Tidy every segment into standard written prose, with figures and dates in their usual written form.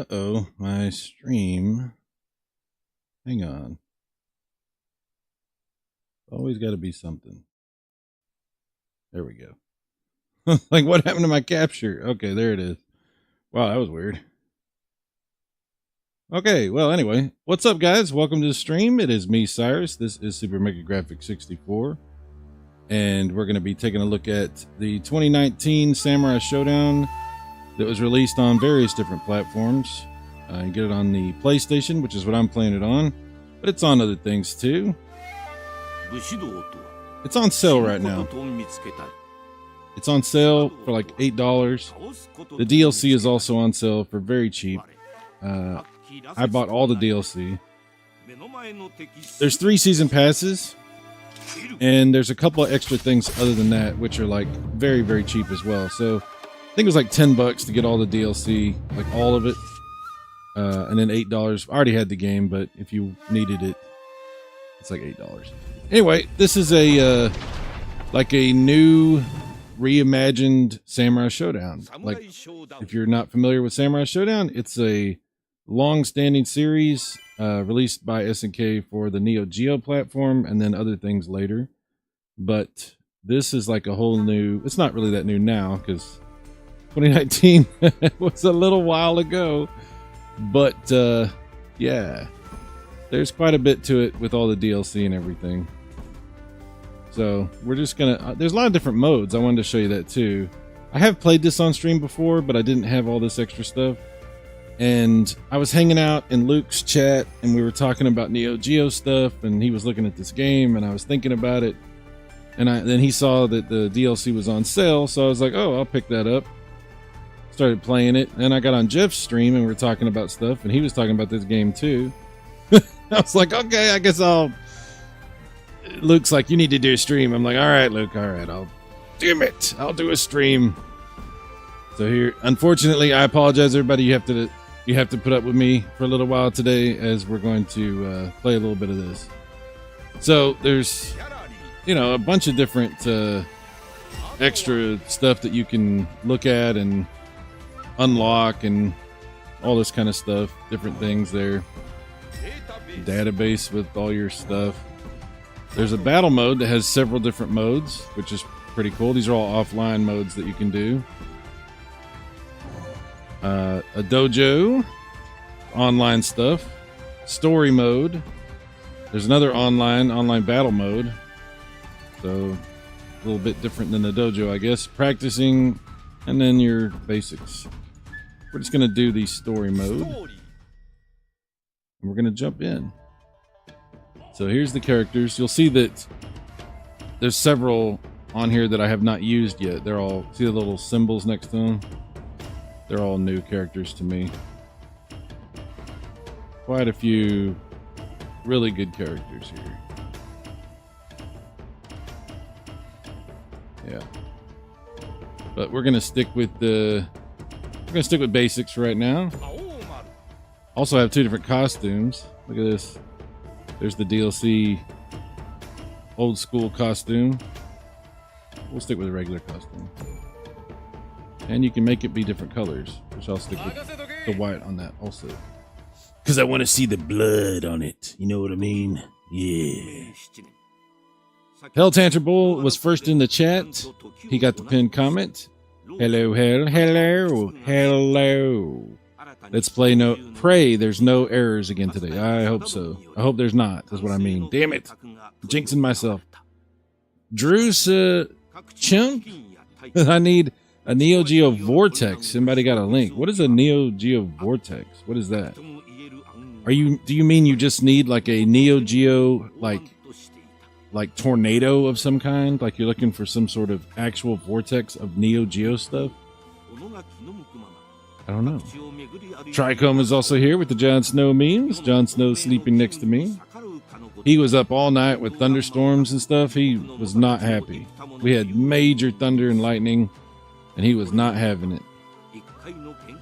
Uh-oh, my stream. Hang on. Always got to be something. There we go. Like, what happened to my capture? Okay, there it is. Wow, that was weird. Okay, well, anyway, what's up, guys? Welcome to the stream. It is me, Cyrus. This is Super Mega Graphics 64. And we're going to be taking a look at the 2019 Samurai Shodown that was released on various different platforms. You can get it on the PlayStation, which is what I'm playing it on, but it's on other things too. It's on sale right now. It's on sale for like $8. The DLC is also on sale for very cheap. I bought all the DLC. There's 3 season passes, and there's a couple of extra things other than that, which are like very, very cheap as well. So I think it was like $10 to get all the DLC, like all of it. And then $8. I already had the game, but if you needed it, it's like $8. Anyway, this is a like a new reimagined Samurai Shodown. Like, if you're not familiar with Samurai Shodown, it's a long-standing series released by SNK for the Neo Geo platform and then other things later. But this is like a whole new, it's not really that new now because 2019 was a little while ago. But yeah, there's quite a bit to it with all the DLC and everything. So we're just gonna, there's a lot of different modes. I wanted to show you that too. I have played this on stream before, but I didn't have all this extra stuff. And I was hanging out in Luke's chat and we were talking about Neo Geo stuff, and he was looking at this game and I was thinking about it. And then he saw that the DLC was on sale, so I was like, oh, I'll pick that up. Started playing it, and I got on Jeff's stream and we were talking about stuff, and he was talking about this game too. I was like, okay, I guess I'll. Luke's like, you need to do a stream. I'm like, all right, Luke, all right, I'll do a stream. So here, unfortunately, I apologize, everybody. You have to put up with me for a little while today, as we're going to play a little bit of this. So there's, a bunch of different extra stuff that you can look at and unlock and all this kind of stuff, different things there. Database with all your stuff. There's a battle mode that has several different modes, which is pretty cool. These are all offline modes that you can do. A dojo, online stuff, story mode. There's another online battle mode, so a little bit different than the dojo, I guess. Practicing, and then your basics. We're just going to do the story mode, and we're going to jump in. So here's the characters. You'll see that there's several on here that I have not used yet. They're all, see the little symbols next to them? They're all new characters to me. Quite a few really good characters here. Yeah. But we're going to stick with basics right now. Also, I have 2 different costumes. Look at this. There's the DLC old school costume. We'll stick with the regular costume. And you can make it be different colors, which I'll stick with the white on that also. Because I want to see the blood on it. You know what I mean? Yeah. Hell Tantra Bull was first in the chat. He got the pinned comment. Hello. Let's pray there's no errors again today. I hope so. I hope there's not. That's what I mean. Damn it. Jinxing myself. Drew's chimp. I need a Neo Geo Vortex. Somebody got a link. What is a Neo Geo Vortex? What is that? Do you mean you just need like a Neo Geo like tornado of some kind? Like you're looking for some sort of actual vortex of Neo Geo stuff? I don't know. Tricom is also here with the Jon Snow memes. Jon Snow sleeping next to me. He was up all night with thunderstorms and stuff. He was not happy. We had major thunder and lightning, and he was not having it.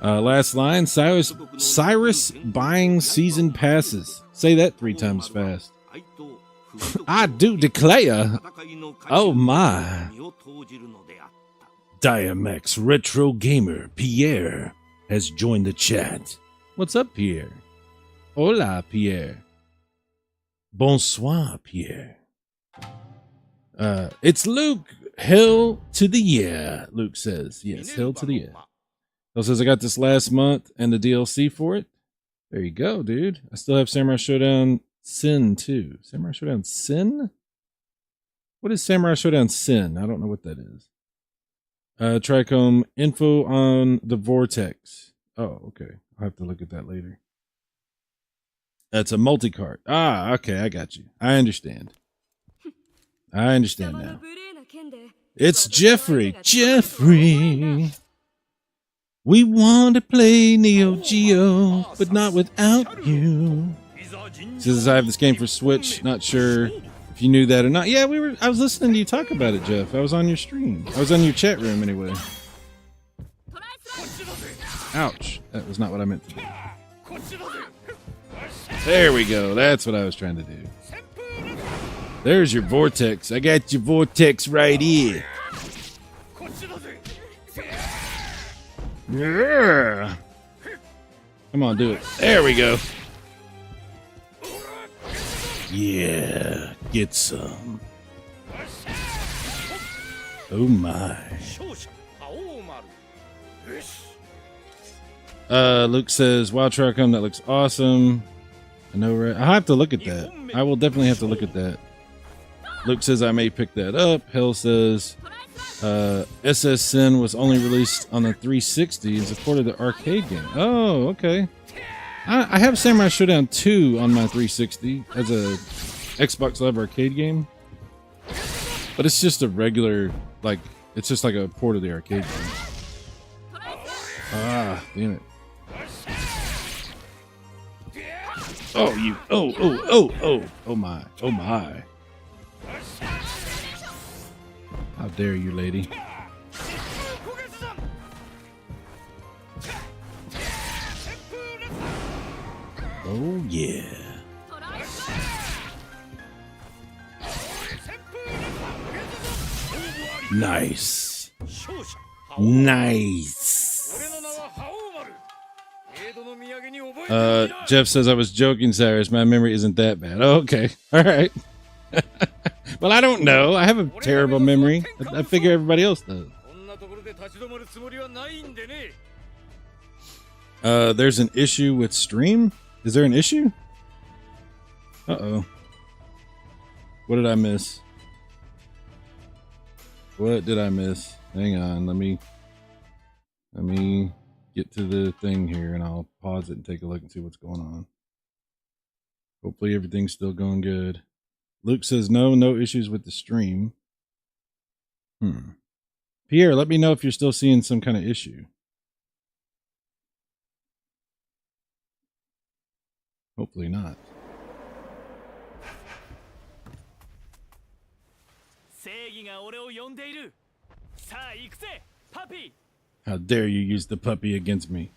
Last line, Cyrus buying season passes. Say that 3 times fast. I do declare. Oh my. Diamex Retro Gamer Pierre has joined the chat. What's up, Pierre? Hola, Pierre. Bonsoir, Pierre. It's Luke. Hell to the yeah, Luke says. Yes, hell to the yeah. He says I got this last month and the DLC for it. There you go, dude. I still have Samurai Shodown Sin too. Samurai Shodown Sin? What is Samurai Shodown Sin? I don't know what that is. Tricom info on the Vortex. Oh, okay. I'll have to look at that later. That's a multi-cart. Ah, okay, I got you. I understand. I understand now. It's Jeffrey. Jeffrey. We want to play Neo Geo, but not without you. Says I have this game for Switch. Not sure if you knew that or not. Yeah, I was listening to you talk about it, Jeff. I was on your stream. I was on your chat room anyway. Ouch. That was not what I meant to do. There we go. That's what I was trying to do. There's your Vortex. I got your Vortex right here. Yeah. Come on, do it. There we go. Yeah. Get some. Oh my. Luke says, wow, Tricom, that looks awesome. I know, right? I'll have to look at that. I will definitely have to look at that. Luke says I may pick that up. Hell says SS Sin was only released on the 360 and supported the arcade game. Oh, okay. I have Samurai Shodown 2 on my 360 as a Xbox Live arcade game. But it's just a regular, like, it's just like a port of the arcade game. Ah, damn it. Oh, you. Oh my. Oh my. How dare you, lady. Oh, yeah. Nice. Nice. Jeff says I was joking, Cyrus. My memory isn't that bad. Oh, okay. All right. Well, I don't know. I have a terrible memory. I figure everybody else does. There's an issue with stream? Is there an issue? Uh-oh. What did I miss? What did I miss? Hang on. Let me get to the thing here and I'll pause it and take a look and see what's going on. Hopefully everything's still going good. Luke says no issues with the stream. Pierre, let me know if you're still seeing some kind of issue. Hopefully not. How dare you use the puppy against me?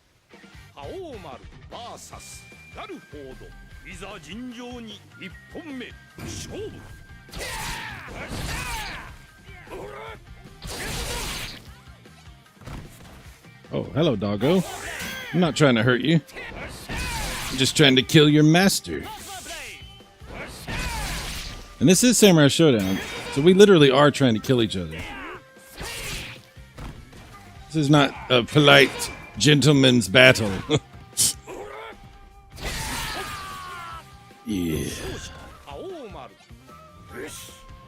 Oh, hello, doggo. I'm not trying to hurt you. I'm just trying to kill your master. And this is Samurai Shodown, so we literally are trying to kill each other. This is not a polite gentleman's battle. Yeah.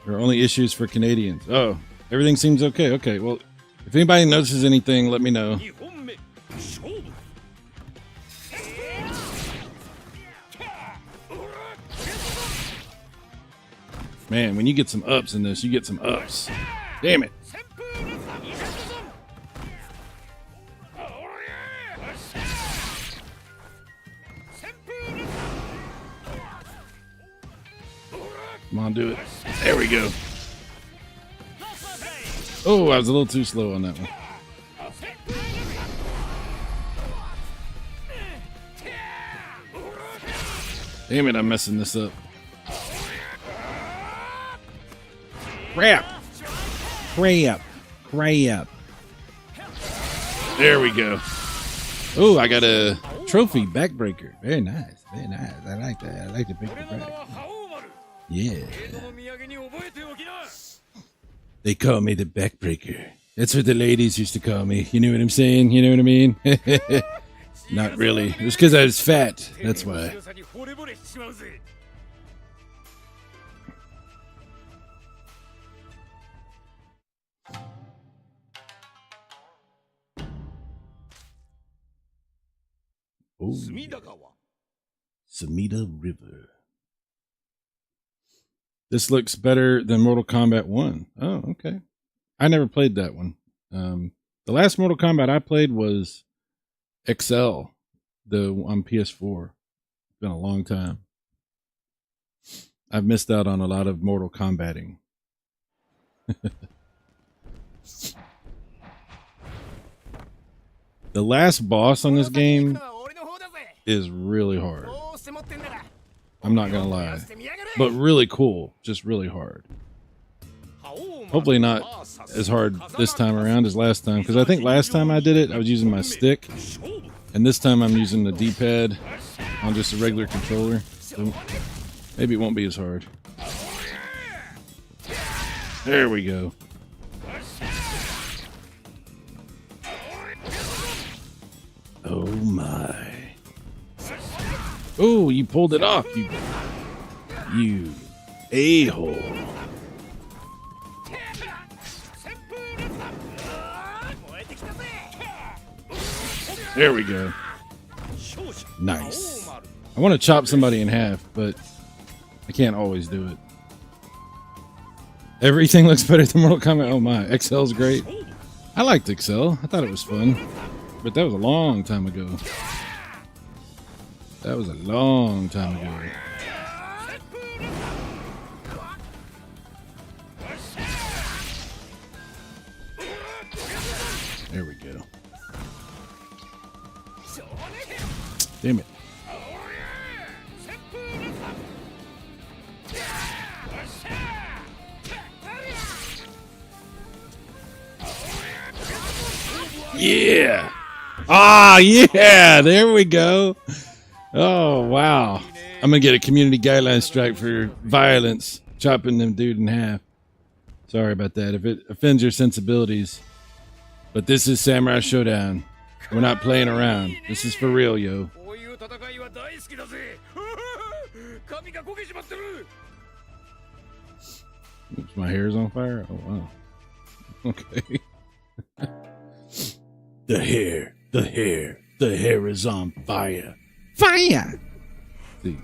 There are only issues for Canadians. Oh, everything seems okay. Okay, well, if anybody notices anything, let me know. Man, when you get some ups in this, you get some ups. Damn it. Come on, do it. There we go. Oh, I was a little too slow on that one. Damn it, I'm messing this up. Crap. Crap. Crap. There we go. Oh, I got a trophy backbreaker. Very nice. Very nice. I like that. I like the break the back. Yeah. They call me the backbreaker. That's what the ladies used to call me. You know what I'm saying? You know what I mean? Not really. It was because I was fat. That's why. Oh, Sumida River. This looks better than Mortal Kombat 1. Oh, okay. I never played that one. The last Mortal Kombat I played was XL, on PS4. It's been a long time. I've missed out on a lot of Mortal Kombating. The last boss on this game is really hard. I'm not gonna lie, but really cool. Just really hard. Hopefully not as hard this time around as last time, because I think last time I did it, I was using my stick, and this time I'm using the D-pad on just a regular controller. So maybe it won't be as hard. There we go. Oh my. Oh, you pulled it off, you a-hole. There we go. Nice. I want to chop somebody in half, but I can't always do it. Everything looks better than Mortal Kombat. Oh my, XL's great. I liked XL. I thought it was fun. But that was a long time ago. That was a long time ago. There we go. Damn it. Yeah. Ah, yeah. There we go. Oh, wow. I'm going to get a community guideline strike for violence, chopping them dude in half. Sorry about that if it offends your sensibilities. But this is Samurai Shodown. We're not playing around. This is for real, yo. Oops, my hair's on fire? Oh, wow. Okay. The hair is on fire. Fire! See,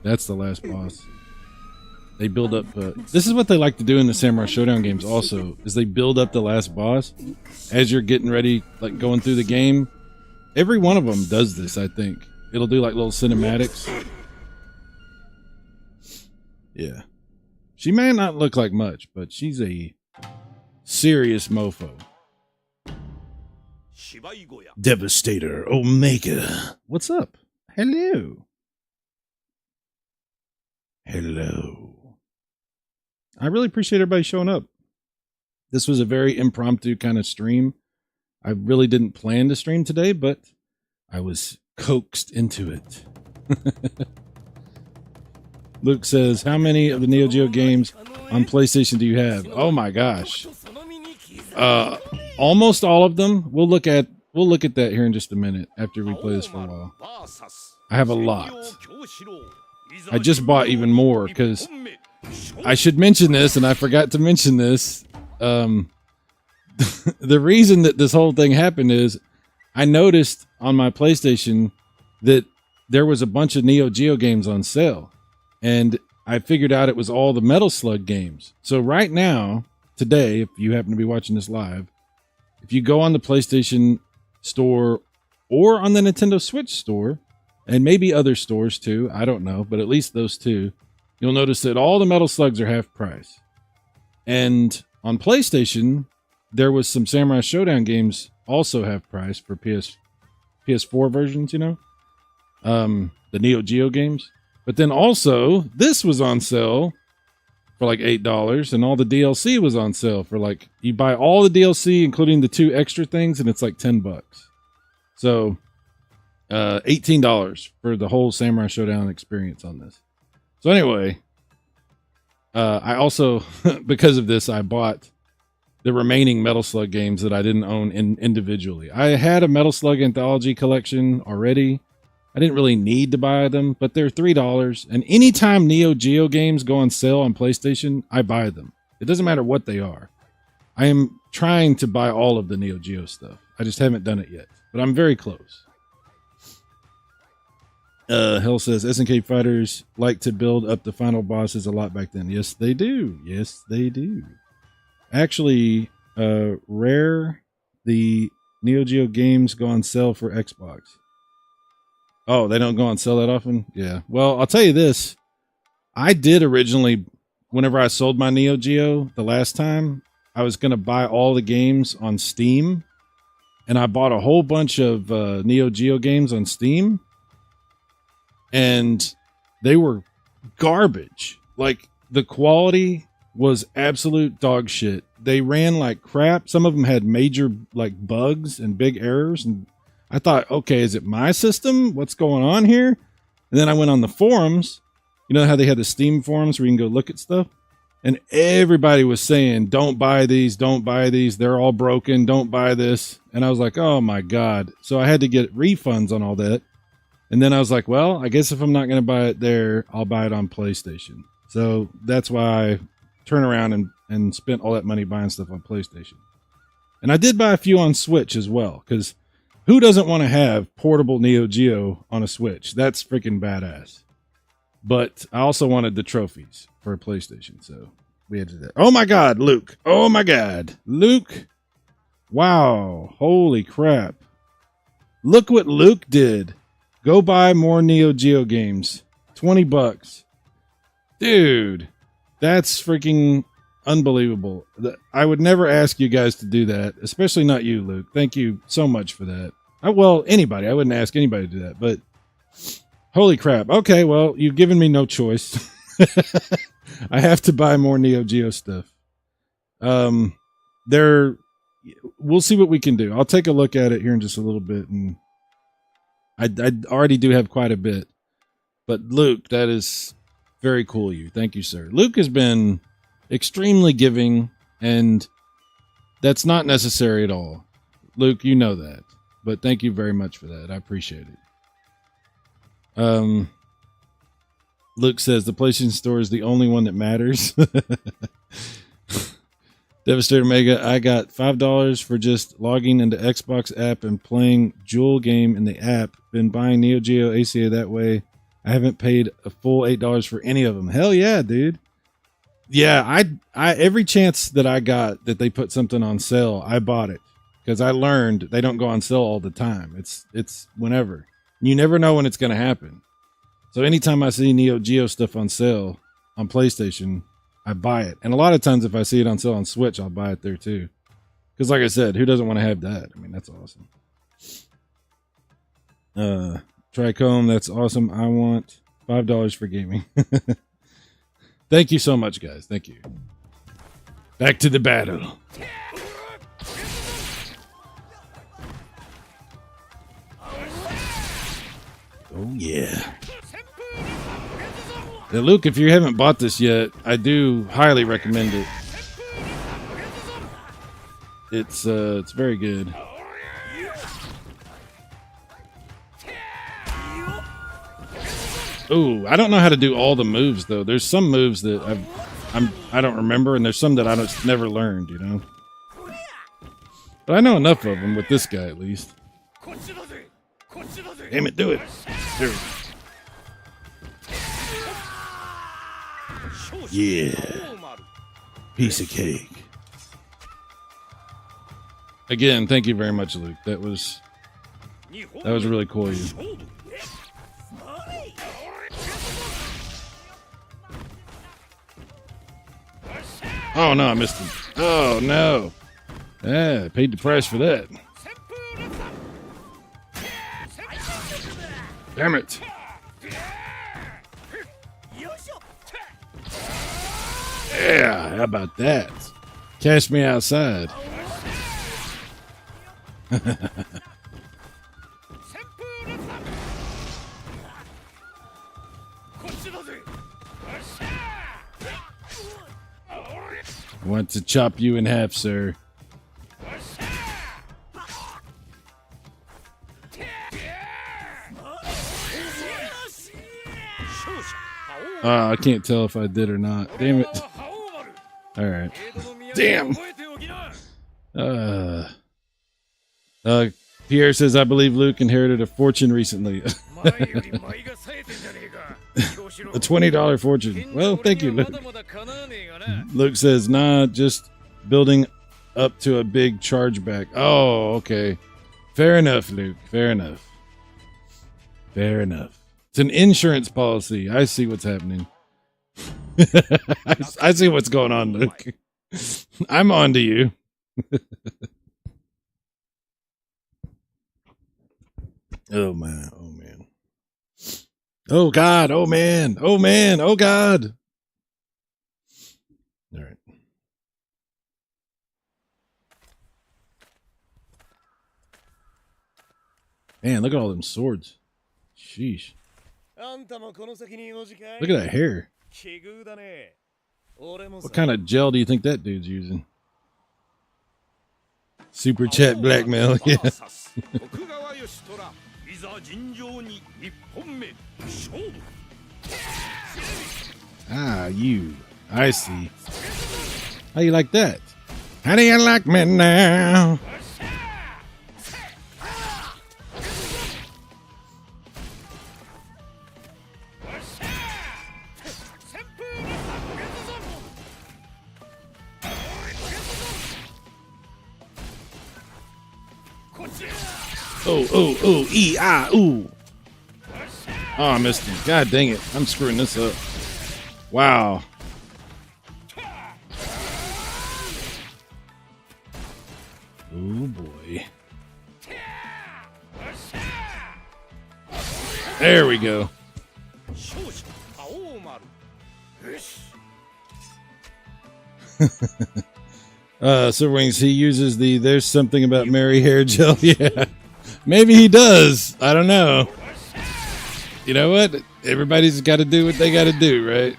that's the last boss. They build up, this is what they like to do in the Samurai Shodown games also, is they build up the last boss as you're getting ready, like going through the game. Every one of them does this, I think. It'll do like little cinematics. Yeah. She may not look like much, but she's a serious mofo. Devastator Omega. What's up? Hello. Hello. I really appreciate everybody showing up. This was a very impromptu kind of stream. I really didn't plan to stream today, but I was coaxed into it. Luke says, how many of the Neo Geo games on PlayStation do you have? Oh my gosh. Almost all of them. We'll look at that here in just a minute after we play this for a while. I have a lot. I just bought even more because I should mention this, and I forgot to mention this. The reason that this whole thing happened is I noticed on my PlayStation that there was a bunch of Neo Geo games on sale, and I figured out it was all the Metal Slug games. So right now, today, if you happen to be watching this live, if you go on the PlayStation Store or on the Nintendo Switch Store, and maybe other stores too, I don't know, but at least those two, you'll notice that all the Metal Slugs are half price. And on PlayStation, there was some Samurai Shodown games also half price for PS4 versions, you know? The Neo Geo games. But then also, this was on sale for like $8, and all the DLC was on sale for like, you buy all the DLC, including the 2 extra things, and it's like $10. So, $18 for the whole Samurai Shodown experience on this. So anyway, I also, because of this, I bought the remaining Metal Slug games that I didn't own individually. I had a Metal Slug Anthology collection already. I didn't really need to buy them, but they're $3. And anytime Neo Geo games go on sale on PlayStation, I buy them. It doesn't matter what they are. I am trying to buy all of the Neo Geo stuff. I just haven't done it yet, but I'm very close. Hell says SNK fighters like to build up the final bosses a lot back then. Yes, they do. Yes, they do. Actually, Rare, the Neo Geo games go on sale for Xbox. Oh, they don't go on sale that often? Yeah. Well, I'll tell you this. I did originally, whenever I sold my Neo Geo the last time, I was going to buy all the games on Steam. And I bought a whole bunch of Neo Geo games on Steam. And they were garbage. Like, the quality was absolute dog shit. They ran like crap. Some of them had major like bugs and big errors. And I thought, okay, is it my system? What's going on here? And then I went on the forums. You know how they had the Steam forums where you can go look at stuff? And everybody was saying, don't buy these. Don't buy these. They're all broken. Don't buy this. And I was like, oh my God. So I had to get refunds on all that. And then I was like, well, I guess if I'm not going to buy it there, I'll buy it on PlayStation. So that's why I turn around and spent all that money buying stuff on PlayStation. And I did buy a few on Switch as well, because who doesn't want to have portable Neo Geo on a Switch? That's freaking badass. But I also wanted the trophies for a PlayStation, so we had to do that. Oh my God, Luke. Oh my God. Luke. Wow. Holy crap. Look what Luke did. Go buy more Neo Geo games. $20. Dude, that's freaking unbelievable. I would never ask you guys to do that, especially not you, Luke. Thank you so much for that. Well, anybody. I wouldn't ask anybody to do that, but holy crap. Okay, well, you've given me no choice. I have to buy more Neo Geo stuff. We'll see what we can do. I'll take a look at it here in just a little bit, and I already do have quite a bit. But Luke, that is very cool of you. Thank you, sir. Luke has been extremely giving, and that's not necessary at all. Luke, you know that. But thank you very much for that. I appreciate it. Luke says the PlayStation Store is the only one that matters. Devastator Mega, I got $5 for just logging into Xbox app and playing Jewel game in the app. Been buying Neo Geo ACA that way. I haven't paid a full $8 for any of them. Hell yeah, dude. Yeah, I every chance that I got that they put something on sale, I bought it. Because I learned they don't go on sale all the time. It's whenever. You never know when it's going to happen. So anytime I see Neo Geo stuff on sale on PlayStation, I buy it. And a lot of times if I see it on sale on Switch, I'll buy it there too. Because like I said, who doesn't want to have that? I mean, that's awesome. Trichome, that's awesome. I want $5 for gaming. Thank you so much, guys. Thank you. Back to the battle. Oh, yeah. Now, Luke, if you haven't bought this yet, I do highly recommend it. It's very good. Ooh, I don't know how to do all the moves though. There's some moves that I don't remember, and there's some that I just never learned, you know. But I know enough of them with this guy at least. Damn it, do it. There we go. Yeah. Piece of cake. Again, thank you very much, Luke. That was really cool of you. Oh no, I missed him. Oh no. Yeah, paid the price for that. Damn it. Yeah, how about that? Cash me outside. I want to chop you in half, sir. I can't tell if I did or not. Damn it. Alright. Damn. Pierre says, I believe Luke inherited a fortune recently. A $20 fortune. Well, thank you, Luke. Luke says, nah, just building up to a big chargeback. Oh, okay. Fair enough, Luke. Fair enough. Fair enough. It's an insurance policy. I see what's happening. I see what's going on, Luke. I'm on to you. Oh, man. Oh, man. Oh, God. Oh, man. Oh, man. Oh, God. All right. Man, look at all them swords. Sheesh. Look at that hair. What kind of gel do you think that dude's using? Super chat blackmail. Yeah. Ah, you. I see. How you like that? How do you like me now? Oh, ooh. Oh, I missed him. God dang it. I'm screwing this up. Wow. Oh, boy. There we go. Silver Wings, he uses the there's something about Mary hair gel. Yeah. Maybe he does. I don't know. You know what? Everybody's got to do what they got to do, right?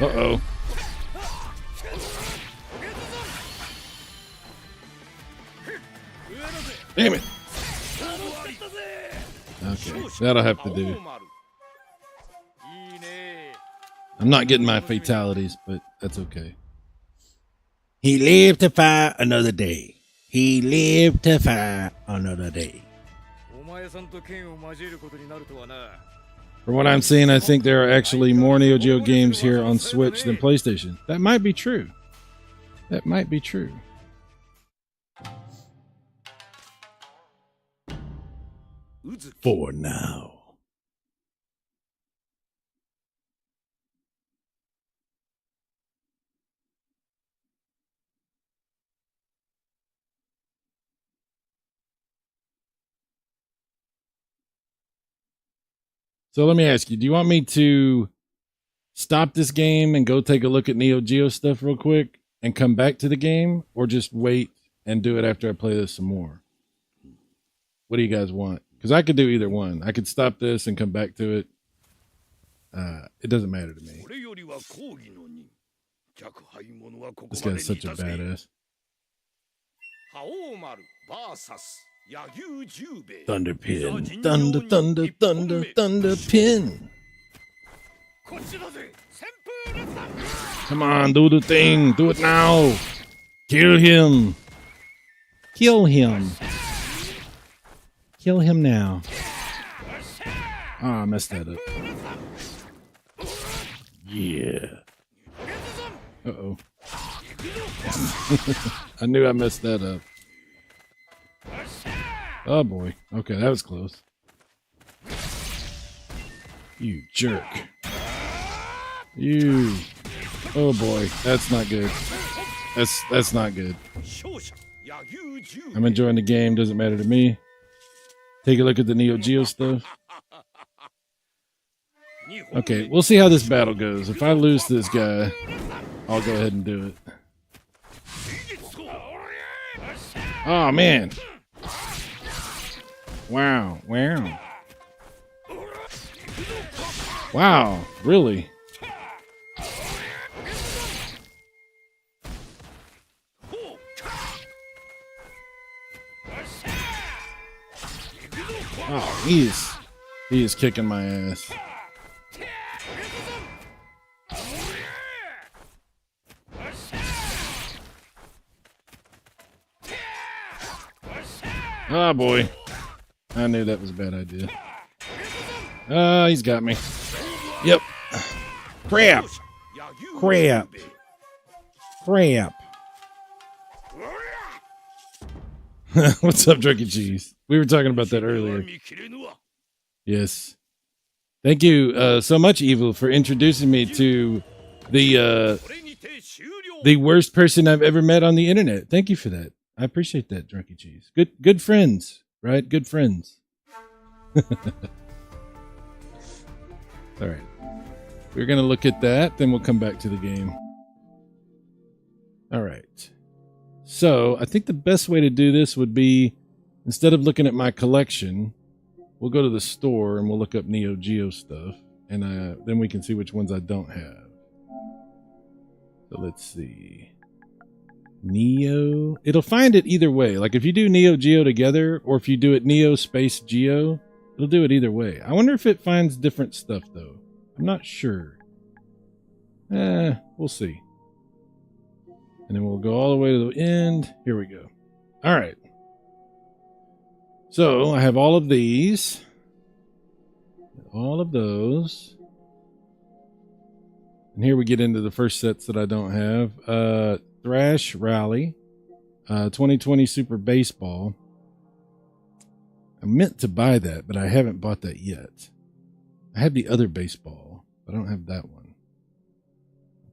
Uh-oh. Damn it. Okay, that'll have to do. I'm not getting my fatalities, but that's okay. He lived to fight another day. He lived to fight another day. From what I'm seeing, I think there are actually more Neo Geo games here on Switch than PlayStation. That might be true. That might be true. For now. So let me ask you, do you want me to stop this game and go take a look at Neo Geo stuff real quick and come back to the game, or just wait and do it after I play this some more? What do you guys want? Because I could do either one. I could stop this and come back to it. It doesn't matter to me. This guy's such a badass. Thunder pin. Thunder, thunder, thunder, thunder pin. Come on, do the thing. Do it now. Kill him. Kill him. Kill him now. Oh, I messed that up. Yeah. Uh-oh. I knew I messed that up. Oh, boy. Okay, that was close. You jerk. You. Oh, boy. That's not good. That's not good. I'm enjoying the game. Doesn't matter to me. Take a look at the Neo Geo stuff. Okay, we'll see how this battle goes. If I lose this guy, I'll go ahead and do it. Oh, man. Wow. Wow. Wow. Really? Oh, he is kicking my ass. Oh boy. I knew that was a bad idea. He's got me. Yep. Crap. Crap. Crap. What's up, Drunky Cheese? We were talking about that earlier. Yes. Thank you so much, Evil, for introducing me to the worst person I've ever met on the internet. Thank you for that. I appreciate that, Drunky Cheese. Good friends, right? Good friends. All right. We're going to look at that, then we'll come back to the game. All right. So I think the best way to do this would be, instead of looking at my collection, we'll go to the store and we'll look up Neo Geo stuff, and then we can see which ones I don't have. So let's see. Neo. It'll find it either way. Like if you do Neo Geo together, or if you do it Neo Space Geo, it'll do it either way. I wonder if it finds different stuff, though. I'm not sure. We'll see. And then we'll go all the way to the end. Here we go. All right. So I have all of these. All of those. And here we get into the first sets that I don't have. Thrash Rally. 2020 Super Baseball. I meant to buy that, but I haven't bought that yet. I have the other baseball, but I don't have that one.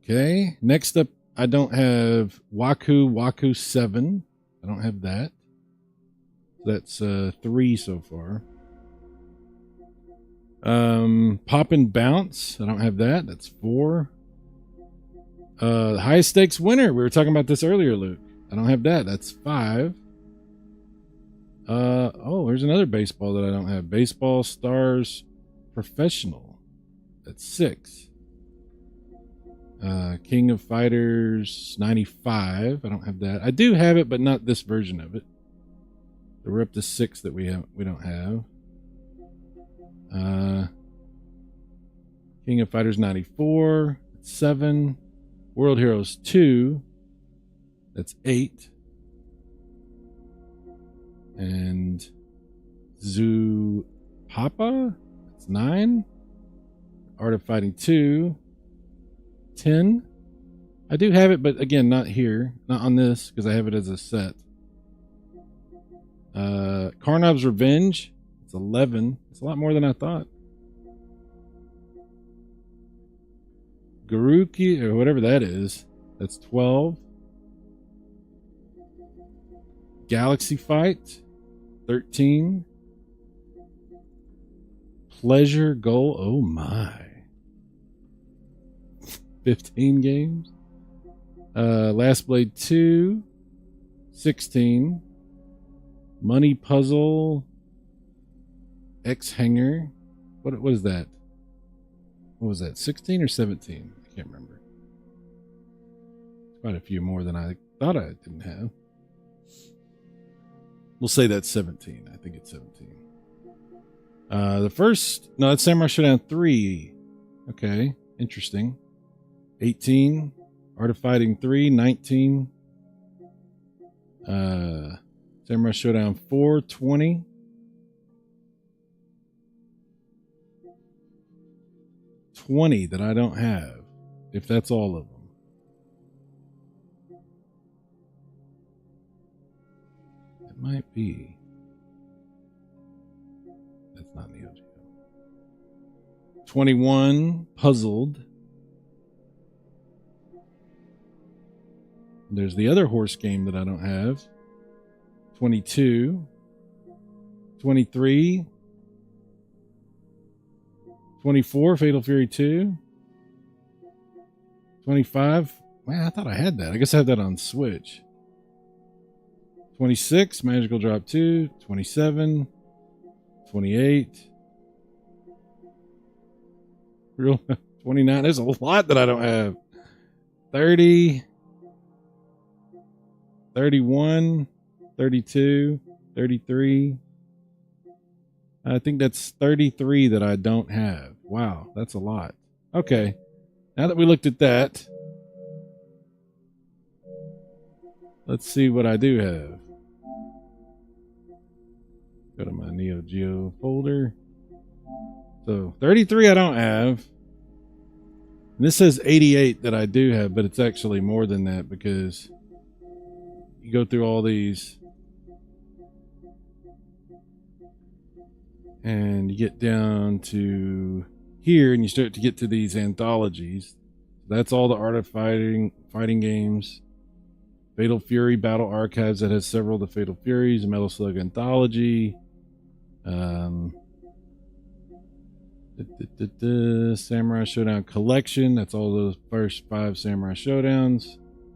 Okay. Next up, I don't have Waku 7. I don't have that. That's 3 so far. Pop and Bounce. I don't have that. That's 4. High Stakes Winner. We were talking about this earlier, Luke. I don't have that. That's 5. Oh, there's another baseball that I don't have. Baseball Stars Professional. That's 6. King of Fighters 95. I don't have that. I do have it, but not this version of it. So we're up to 6 that we don't have. King of Fighters 94. That's 7. World Heroes 2. That's 8. And Zoo Papa. That's 9. Art of Fighting 2. 10. I do have it, but again, not here. Not on this, because I have it as a set. Karnov's Revenge. It's 11. It's a lot more than I thought. Garuki, or whatever that is. That's 12. Galaxy Fight. 13. Pleasure Goal. Oh my. 15 games. Last Blade 2. 16. Money Puzzle. X-Hanger. What is that? What was that? 16 or 17? I can't remember. Quite a few more than I thought I didn't have. We'll say that's 17. I think it's 17. The first... No, it's Samurai Shodown 3. Okay. Interesting. 18. Art of Fighting 3. 19. Samurai Shodown 4. 20. 20 that I don't have, if that's all of them. It might be. That's not Neo Geo. 21, Puzzled. There's the other horse game that I don't have. 22. 23. 24, Fatal Fury 2. 25. Man, I thought I had that. I guess I had that on Switch. 26, Magical Drop 2, 27, 28. Real 29. There's a lot that I don't have. 30, 31, 32, 33. I think that's 33 that I don't have. Wow, that's a lot. Okay. Now that we looked at that, let's see what I do have. Go to my Neo Geo folder. So 33 I don't have. And this says 88 that I do have, but it's actually more than that because you go through all these and you get down to here and you start to get to these anthologies. That's all the Art of Fighting games. Fatal Fury Battle Archives that has several of the Fatal Furies, Metal Slug Anthology, Samurai Shodown Collection. That's all those first 5 Samurai Showdowns.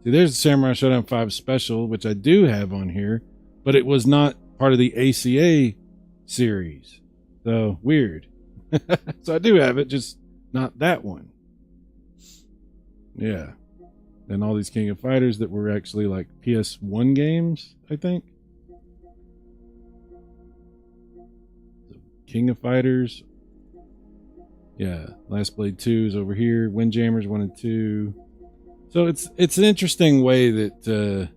See, there's the Samurai Shodown 5 Special, which I do have on here, but it was not part of the ACA series. So, weird. So I do have it, just not that one. Yeah. And all these King of Fighters that were actually like PS1 games, I think. So King of Fighters. Yeah. Last Blade 2 is over here. Windjammers 1 and 2. So it's an interesting way that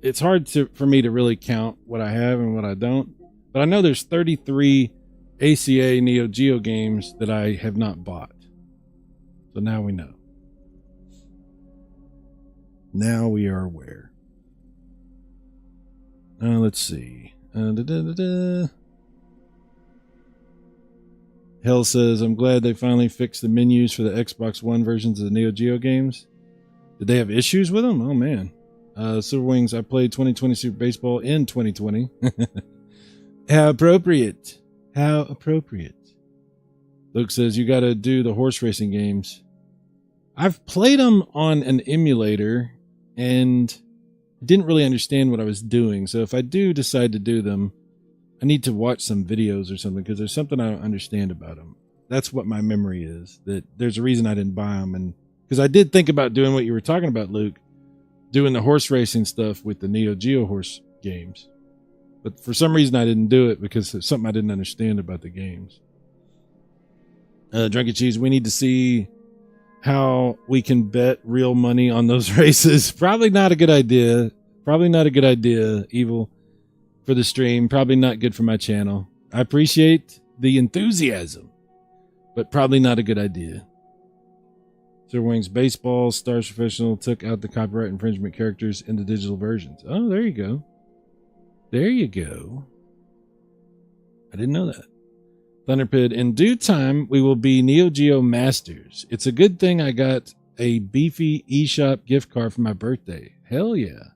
it's hard for me to really count what I have and what I don't. But I know there's 33 ACA Neo Geo games that I have not bought. So now we know. Now we are aware. Let's see. Hell says, I'm glad they finally fixed the menus for the Xbox One versions of the Neo Geo games. Did they have issues with them? Oh, man. Silver Wings, I played 2020 Super Baseball in 2020. How appropriate. How appropriate. Luke says, you got to do the horse racing games. I've played them on an emulator and didn't really understand what I was doing. So if I do decide to do them, I need to watch some videos or something because there's something I don't understand about them. That's what my memory is, that there's a reason I didn't buy them. And because I did think about doing what you were talking about, Luke, doing the horse racing stuff with the Neo Geo horse games. But for some reason I didn't do it because it's something I didn't understand about the games. Drunken Cheese, we need to see how we can bet real money on those races. Probably not a good idea. Probably not a good idea, Evil, for the stream. Probably not good for my channel. I appreciate the enthusiasm, but probably not a good idea. Sir Wings Baseball, Stars Professional took out the copyright infringement characters in the digital versions. Oh, there you go. There you go. I didn't know that. Thunderpid, in due time, we will be Neo Geo Masters. It's a good thing I got a beefy eShop gift card for my birthday. Hell yeah.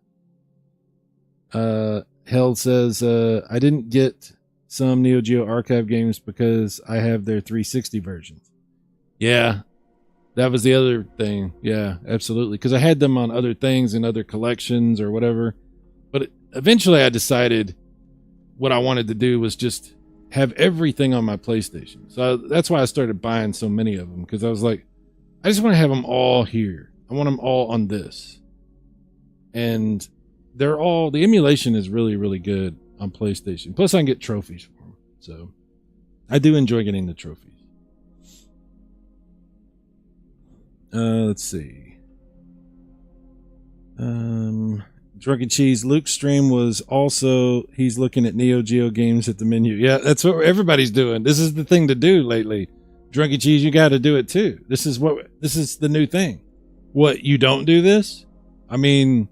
Hell says, I didn't get some Neo Geo archive games because I have their 360 versions. Yeah, that was the other thing. Yeah, absolutely. Because I had them on other things and other collections or whatever. But eventually I decided what I wanted to do was just have everything on my PlayStation. So that's why I started buying so many of them, because I was like, I just want to have them all here. I want them all on this. And they're all, the emulation is really, really good on PlayStation. Plus I can get trophies for them. So I do enjoy getting the trophies. Let's see. Drunken Cheese, Luke's stream was also, he's looking at Neo Geo games at the menu. Yeah, that's what everybody's doing. This is the thing to do lately. Drunken Cheese, you got to do it too. This is the new thing. What, you don't do this? I mean,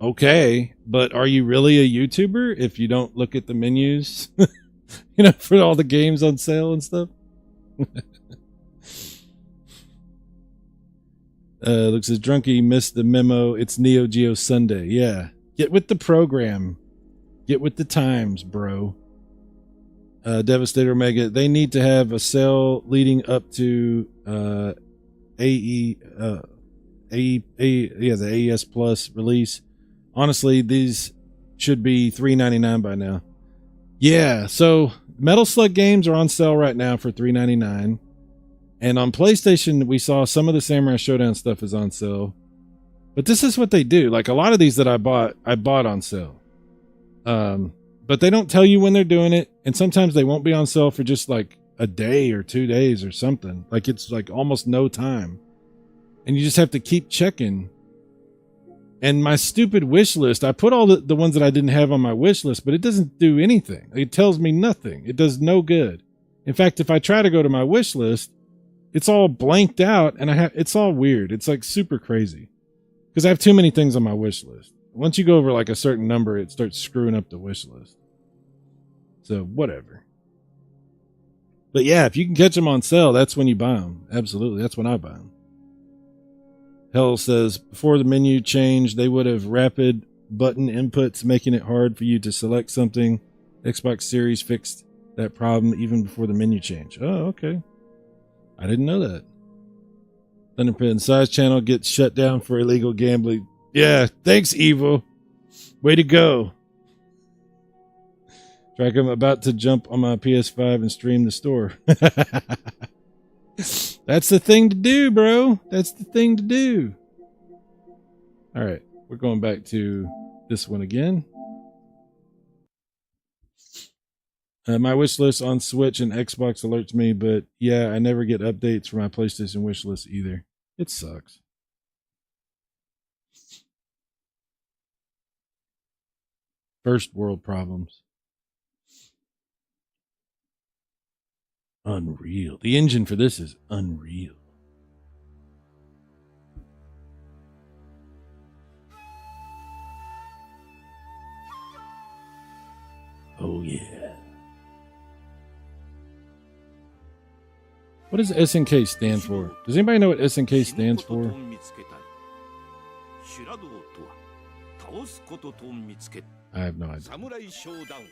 okay, but are you really a YouTuber if you don't look at the menus? You know, for all the games on sale and stuff? Looks as Drunky missed the memo. It's Neo Geo Sunday. Yeah. Get with the program. Get with the times, bro. Devastator Omega. They need to have a sale leading up to the AES Plus release. Honestly, these should be $3.99 by now. Yeah, so Metal Slug games are on sale right now for $3.99. And on PlayStation, we saw some of the Samurai Shodown stuff is on sale. But this is what they do. Like a lot of these that I bought on sale. But they don't tell you when they're doing it. And sometimes they won't be on sale for just like a day or 2 days or something. Like it's like almost no time. And you just have to keep checking. And my stupid wish list, I put all the ones that I didn't have on my wish list, but it doesn't do anything. It tells me nothing. It does no good. In fact, if I try to go to my wish list, it's all blanked out and it's all weird. It's like super crazy because I have too many things on my wish list. Once you go over like a certain number, it starts screwing up the wish list. So whatever. But yeah, if you can catch them on sale, that's when you buy them. Absolutely. That's when I buy them. Hell says, before the menu change, they would have rapid button inputs, making it hard for you to select something. Xbox Series fixed that problem even before the menu change. Oh, okay. I didn't know that. Thunderpin Size Channel gets shut down for illegal gambling. Yeah, thanks, Evil. Way to go. Track, I'm about to jump on my PS5 and stream the store. That's the thing to do, bro. That's the thing to do. All right, we're going back to this one again. My wish list on Switch and Xbox alerts me, but yeah, I never get updates for my PlayStation wish list either. It sucks. First world problems. Unreal. The engine for this is unreal. Oh, yeah. What does SNK stand for? Does anybody know what SNK stands for? I have no idea. Samurai Shodown.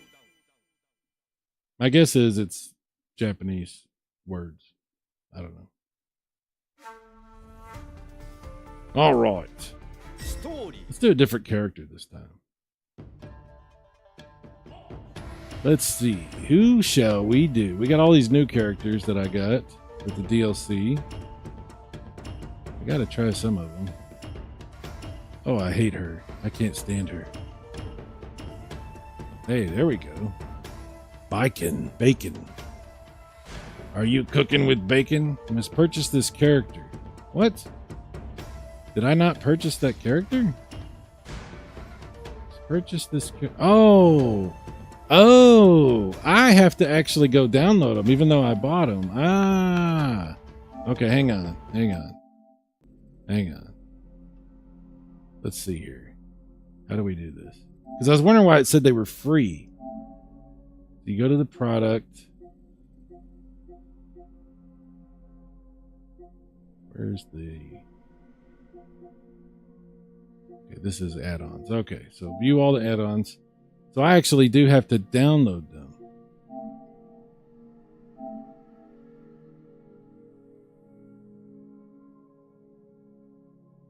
My guess is it's Japanese words. I don't know. All right. Let's do a different character this time. Let's see. Who shall we do? We got all these new characters that I got with the DLC. I gotta try some of them. Oh, I hate her. I can't stand her. Hey, there we go. Bacon. Are you cooking with bacon? You must purchase this character. What? Did I not purchase that character? Let's purchase this. Oh, I have to actually go download them, even though I bought them. Ah, okay. Hang on. Let's see here. How do we do this? Because I was wondering why it said they were free. You go to the product. Where's the... Okay, this is add-ons. Okay, so view all the add-ons. So I actually do have to download them.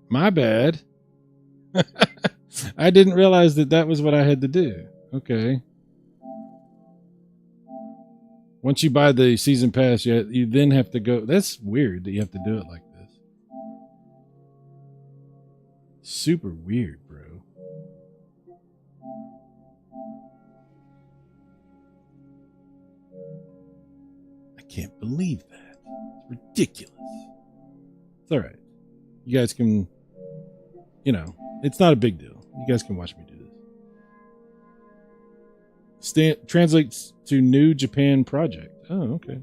My bad. I didn't realize that was what I had to do. Okay. Once you buy the season pass, you then have to go. That's weird that you have to do it like this. Super weird, bro. I can't believe that. It's ridiculous. It's all right. You guys can, it's not a big deal. You guys can watch me do this. Translates to New Japan Project. Oh, okay.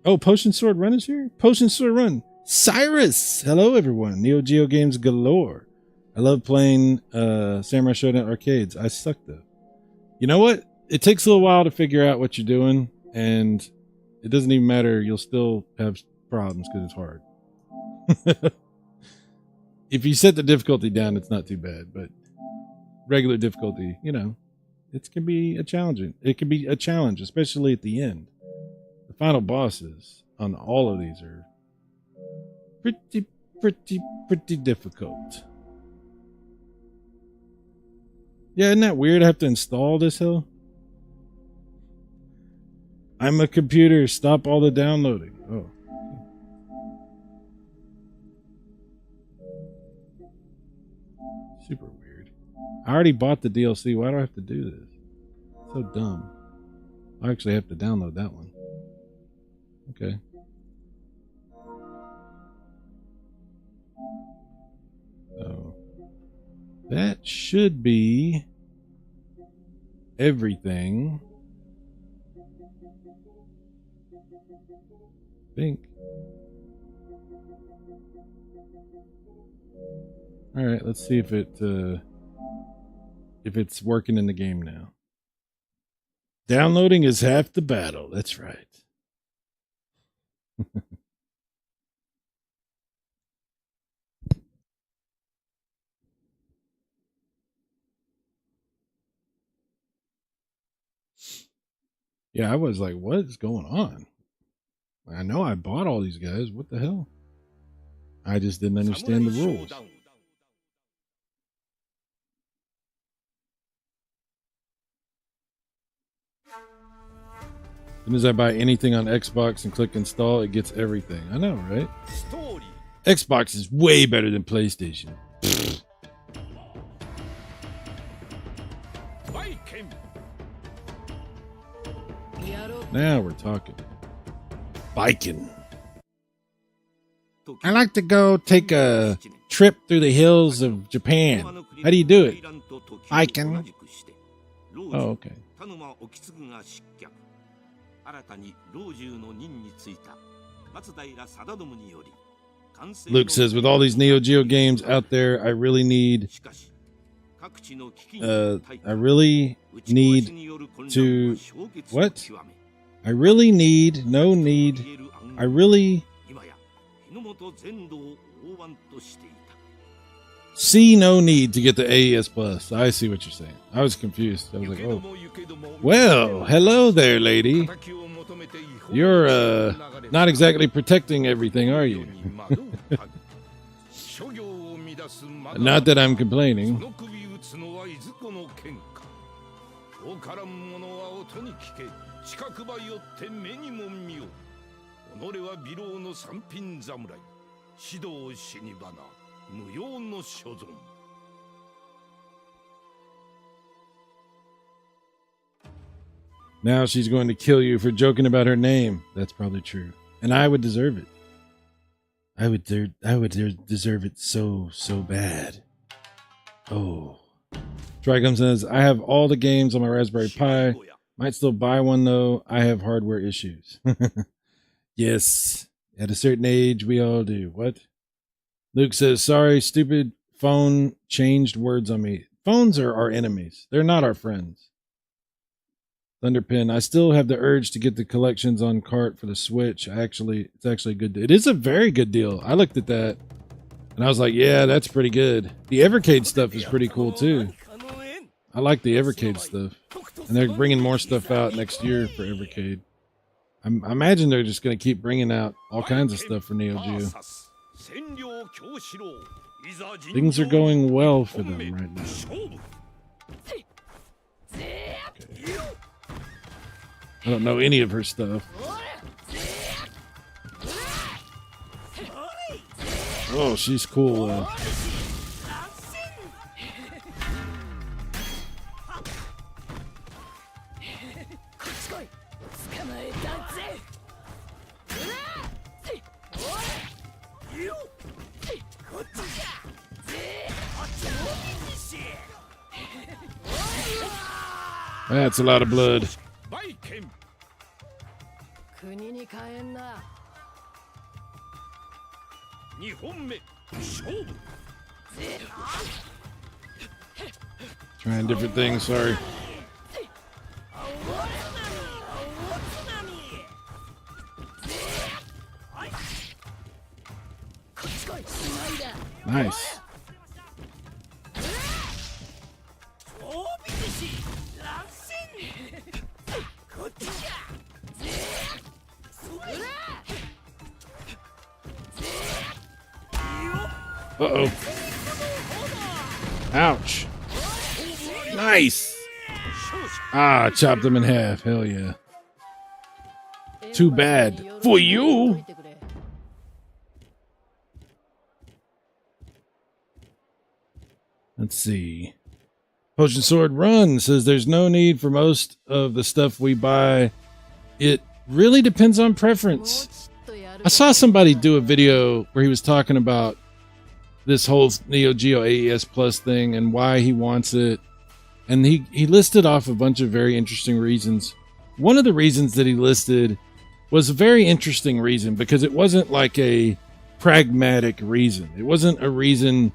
Oh, Potion Sword Run is here? Potion Sword Run. Cyrus! Hello, everyone. Neo Geo games galore. I love playing Samurai Shodown arcades. I suck, though. You know what? It takes a little while to figure out what you're doing, and it doesn't even matter. You'll still have problems because it's hard. If you set the difficulty down, it's not too bad, but regular difficulty, it can be a challenge. It can be a challenge, especially at the end. The final bosses on all of these are pretty difficult. Yeah, isn't that weird? I have to install this hill. I'm a computer. Stop all the downloading. Oh. Super weird. I already bought the DLC. Why do I have to do this? So dumb. I actually have to download that one. Okay. So that should be everything. I think. All right, let's see if it's working in the game now. Downloading is half the battle. That's right. Yeah, I was like, what is going on? I know I bought all these guys. What the hell? I just didn't understand the rules. As soon as I buy anything on Xbox and click install, it gets everything. I know, right? Xbox is way better than PlayStation. Now we're talking. Biking. I like to go take a trip through the hills of Japan. How do you do it? Biking. Oh, okay. Luke says, with all these Neo Geo games out there, I really need to what? I really need see no need to get the AES Plus. I see what you're saying. I was confused. I was like, oh. Well, hello there, lady. You're not exactly protecting everything, are you? Not that I'm complaining. Now she's going to kill you for joking about her name. That's probably true. And I would deserve it. I would deserve it so bad. Oh. Tricom says, I have all the games on my Raspberry Pi. Might still buy one, though. I have hardware issues. Yes. At a certain age, we all do. What? Luke says, sorry, stupid phone changed words on me. Phones are our enemies. They're not our friends. Thunderpin, I still have the urge to get the collections on cart for the Switch. It's actually a good deal. It is a very good deal. I looked at that and I was like, yeah, that's pretty good. The Evercade stuff is pretty cool too. I like the Evercade stuff. And they're bringing more stuff out next year for Evercade. I imagine they're just going to keep bringing out all kinds of stuff for Neo Geo. Things are going well for them right now. Okay. I don't know any of her stuff. Oh, she's cool. That's a lot of blood. Trying different things, sorry. Nice. Uh-oh. Ouch. Nice. Ah, chopped them in half. Hell yeah. Too bad. For you. Let's see. Potion Sword Run says there's no need for most of the stuff we buy. It really depends on preference. I saw somebody do a video where he was talking about this whole Neo Geo AES Plus thing and why he wants it. And he listed off a bunch of very interesting reasons. One of the reasons that he listed was a very interesting reason because it wasn't like a pragmatic reason. It wasn't a reason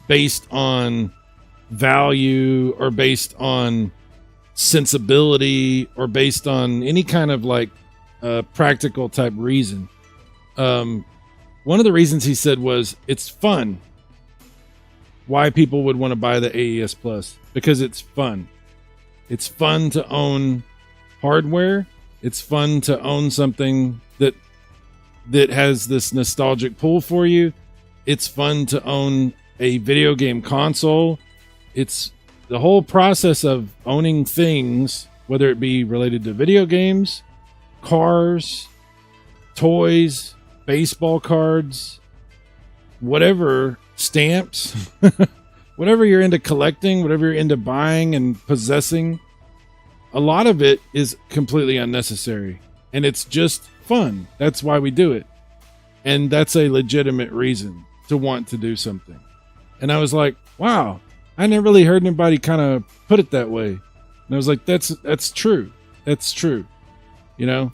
based on value or based on sensibility or based on any kind of like practical type reason. One of the reasons he said was it's fun. Why people would want to buy the AES Plus? Because it's fun. It's fun to own hardware. It's fun to own something that has this nostalgic pull for you. It's fun to own a video game console. It's the whole process of owning things, whether it be related to video games, cars, toys, baseball cards, whatever, stamps, whatever you're into collecting, whatever you're into buying and possessing, a lot of it is completely unnecessary. And it's just fun. That's why we do it. And that's a legitimate reason to want to do something. And I was like, wow, I never really heard anybody kind of put it that way. And I was like, that's true. That's true. You know?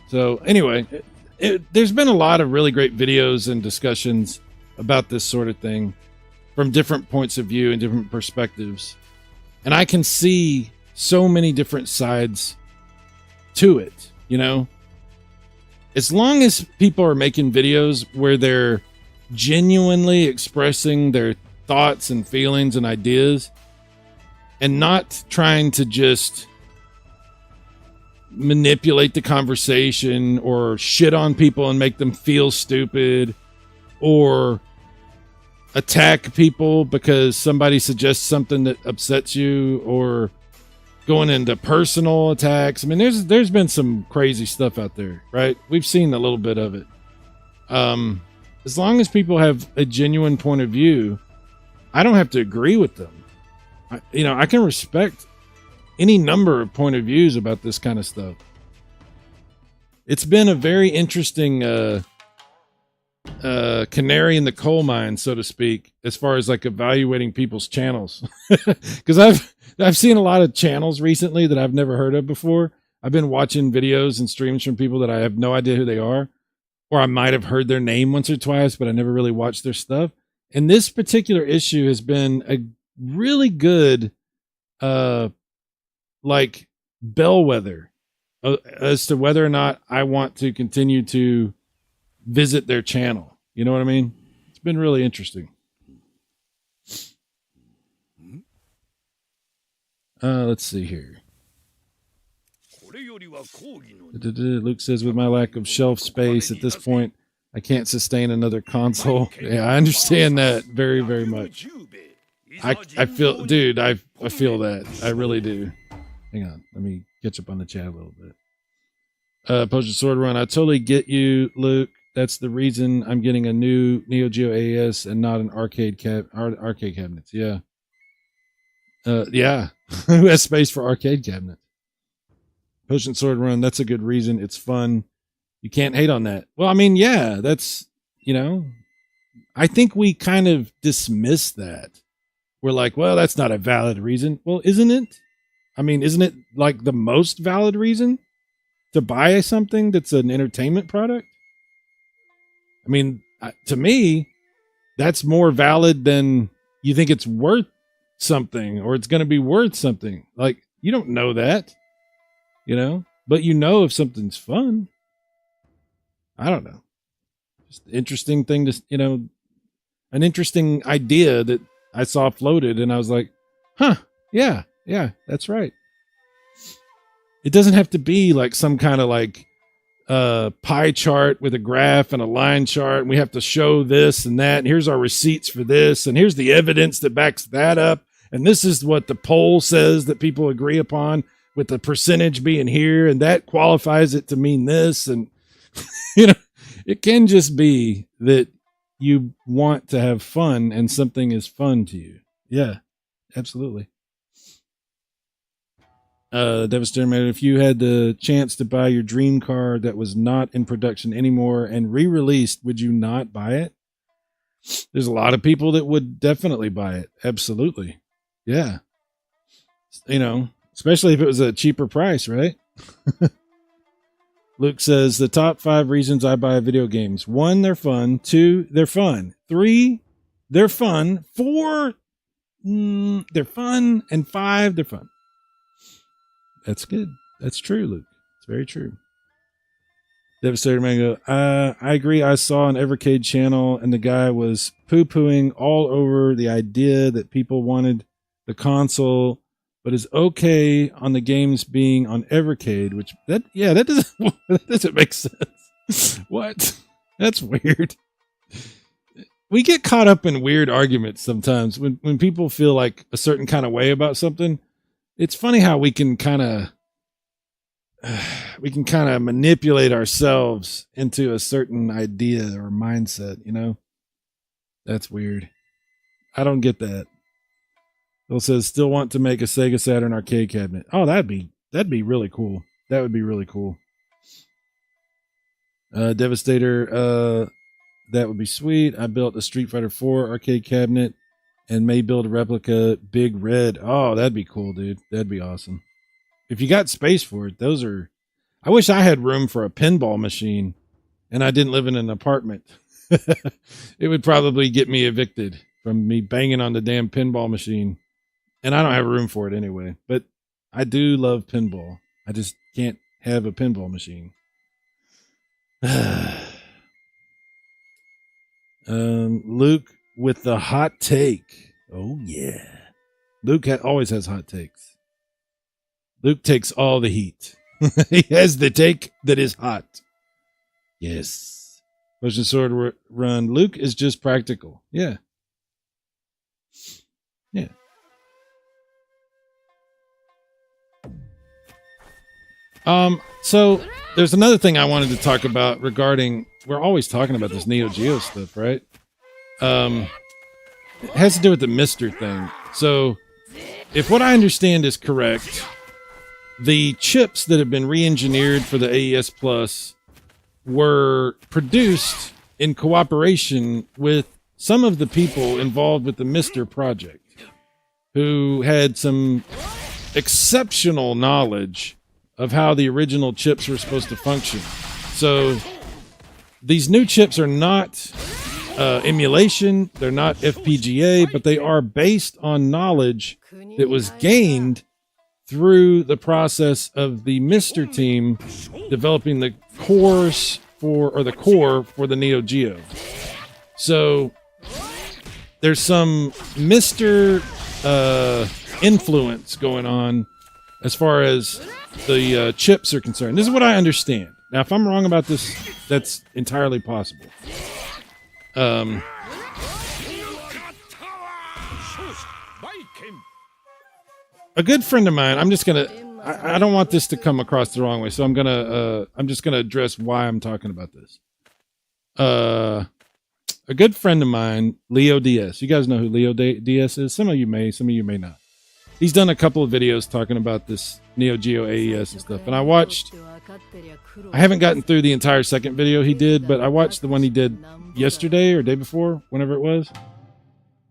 So anyway, there's been a lot of really great videos and discussions about this sort of thing from different points of view and different perspectives. And I can see so many different sides to it, you know? As long as people are making videos where they're genuinely expressing their thoughts and feelings and ideas and not trying to just manipulate the conversation or shit on people and make them feel stupid or attack people because somebody suggests something that upsets you or going into personal attacks. I mean, there's been some crazy stuff out there, right? We've seen a little bit of it. As long as people have a genuine point of view, I don't have to agree with them. I can respect any number of point of views about this kind of stuff. It's been a very interesting canary in the coal mine, so to speak, as far as like evaluating people's channels. Because I've seen a lot of channels recently that I've never heard of before. I've been watching videos and streams from people that I have no idea who they are, or I might have heard their name once or twice, but I never really watched their stuff. And this particular issue has been a really good like bellwether as to whether or not I want to continue to visit their channel. You know what I mean? It's been really interesting. Let's see here. Luke says, with my lack of shelf space at this point, I can't sustain another console. Yeah, I understand that very, very much. I feel, dude, I feel that. I really do. Hang on. Let me catch up on the chat a little bit. Potion Sword Run. I totally get you, Luke. That's the reason I'm getting a new Neo Geo AES and not an arcade cabinets. Yeah. Yeah. Who has space for arcade cabinets? Potion Sword Run. That's a good reason. It's fun. You can't hate on that. Well, I mean, yeah, that's, I think we kind of dismiss that. We're like, well, that's not a valid reason. Well, isn't it? I mean, isn't it like the most valid reason to buy something that's an entertainment product? I mean, to me, that's more valid than you think it's worth something or it's going to be worth something. Like, you don't know that, but if something's fun. I don't know. Just interesting thing to, an interesting idea that I saw floated and I was like, huh, yeah, that's right. It doesn't have to be like some kind of like pie chart with a graph and a line chart, and we have to show this and that, and here's our receipts for this, and here's the evidence that backs that up, and this is what the poll says that people agree upon, with the percentage being here, and that qualifies it to mean this. And it can just be that you want to have fun and something is fun to you. Yeah, absolutely. Devastator, if you had the chance to buy your dream car that was not in production anymore and re-released, would you not buy it? There's a lot of people that would definitely buy it. Absolutely. Yeah. Especially if it was a cheaper price, right? Luke says, the top 5 reasons I buy video games. 1, they're fun. 2, they're fun. 3, they're fun. 4, they're fun. And 5, they're fun. That's good. That's true, Luke. It's very true. Devastator Mango. I agree. I saw an Evercade channel and the guy was poo-pooing all over the idea that people wanted the console, but is okay on the games being on Evercade, that doesn't make sense. What? That's weird. We get caught up in weird arguments sometimes when people feel like a certain kind of way about something. It's funny how we can kind of manipulate ourselves into a certain idea or mindset, That's weird. I don't get that. Bill says, still want to make a Sega Saturn arcade cabinet. Oh, that'd be really cool. That would be really cool. Devastator, that would be sweet. I built a Street Fighter 4 arcade cabinet and may build a replica Big Red. Oh, that'd be cool, dude. That'd be awesome. If you got space for it, I wish I had room for a pinball machine and I didn't live in an apartment. It would probably get me evicted from me banging on the damn pinball machine. And I don't have room for it anyway, but I do love pinball. I just can't have a pinball machine. Luke with the hot take. Oh yeah. Luke always has hot takes. Luke takes all the heat. He has the take that is hot. Yes. Motion Sword Run. Luke is just practical. Yeah. Yeah. So there's another thing I wanted to talk about regarding, we're always talking about this Neo Geo stuff, right? It has to do with the Mr. thing. So if what I understand is correct, the chips that have been re-engineered for the AES Plus were produced in cooperation with some of the people involved with the Mr. project, who had some exceptional knowledge of how the original chips were supposed to function. So these new chips are not emulation, they're not FPGA, but they are based on knowledge that was gained through the process of the Mr. team developing the core for the Neo Geo. So there's some Mr. Influence going on as far as the chips are concerned. This is what I understand. Now, if I'm wrong about this, that's entirely possible. A good friend of mine, I don't want this to come across the wrong way, so I'm just gonna address why I'm talking about this. A good friend of mine, Leo DS. You guys know who Leo DS is? Some of you may not. He's done a couple of videos talking about this Neo Geo AES and stuff. And I haven't gotten through the entire second video he did, but I watched the one he did yesterday or day before, whenever it was.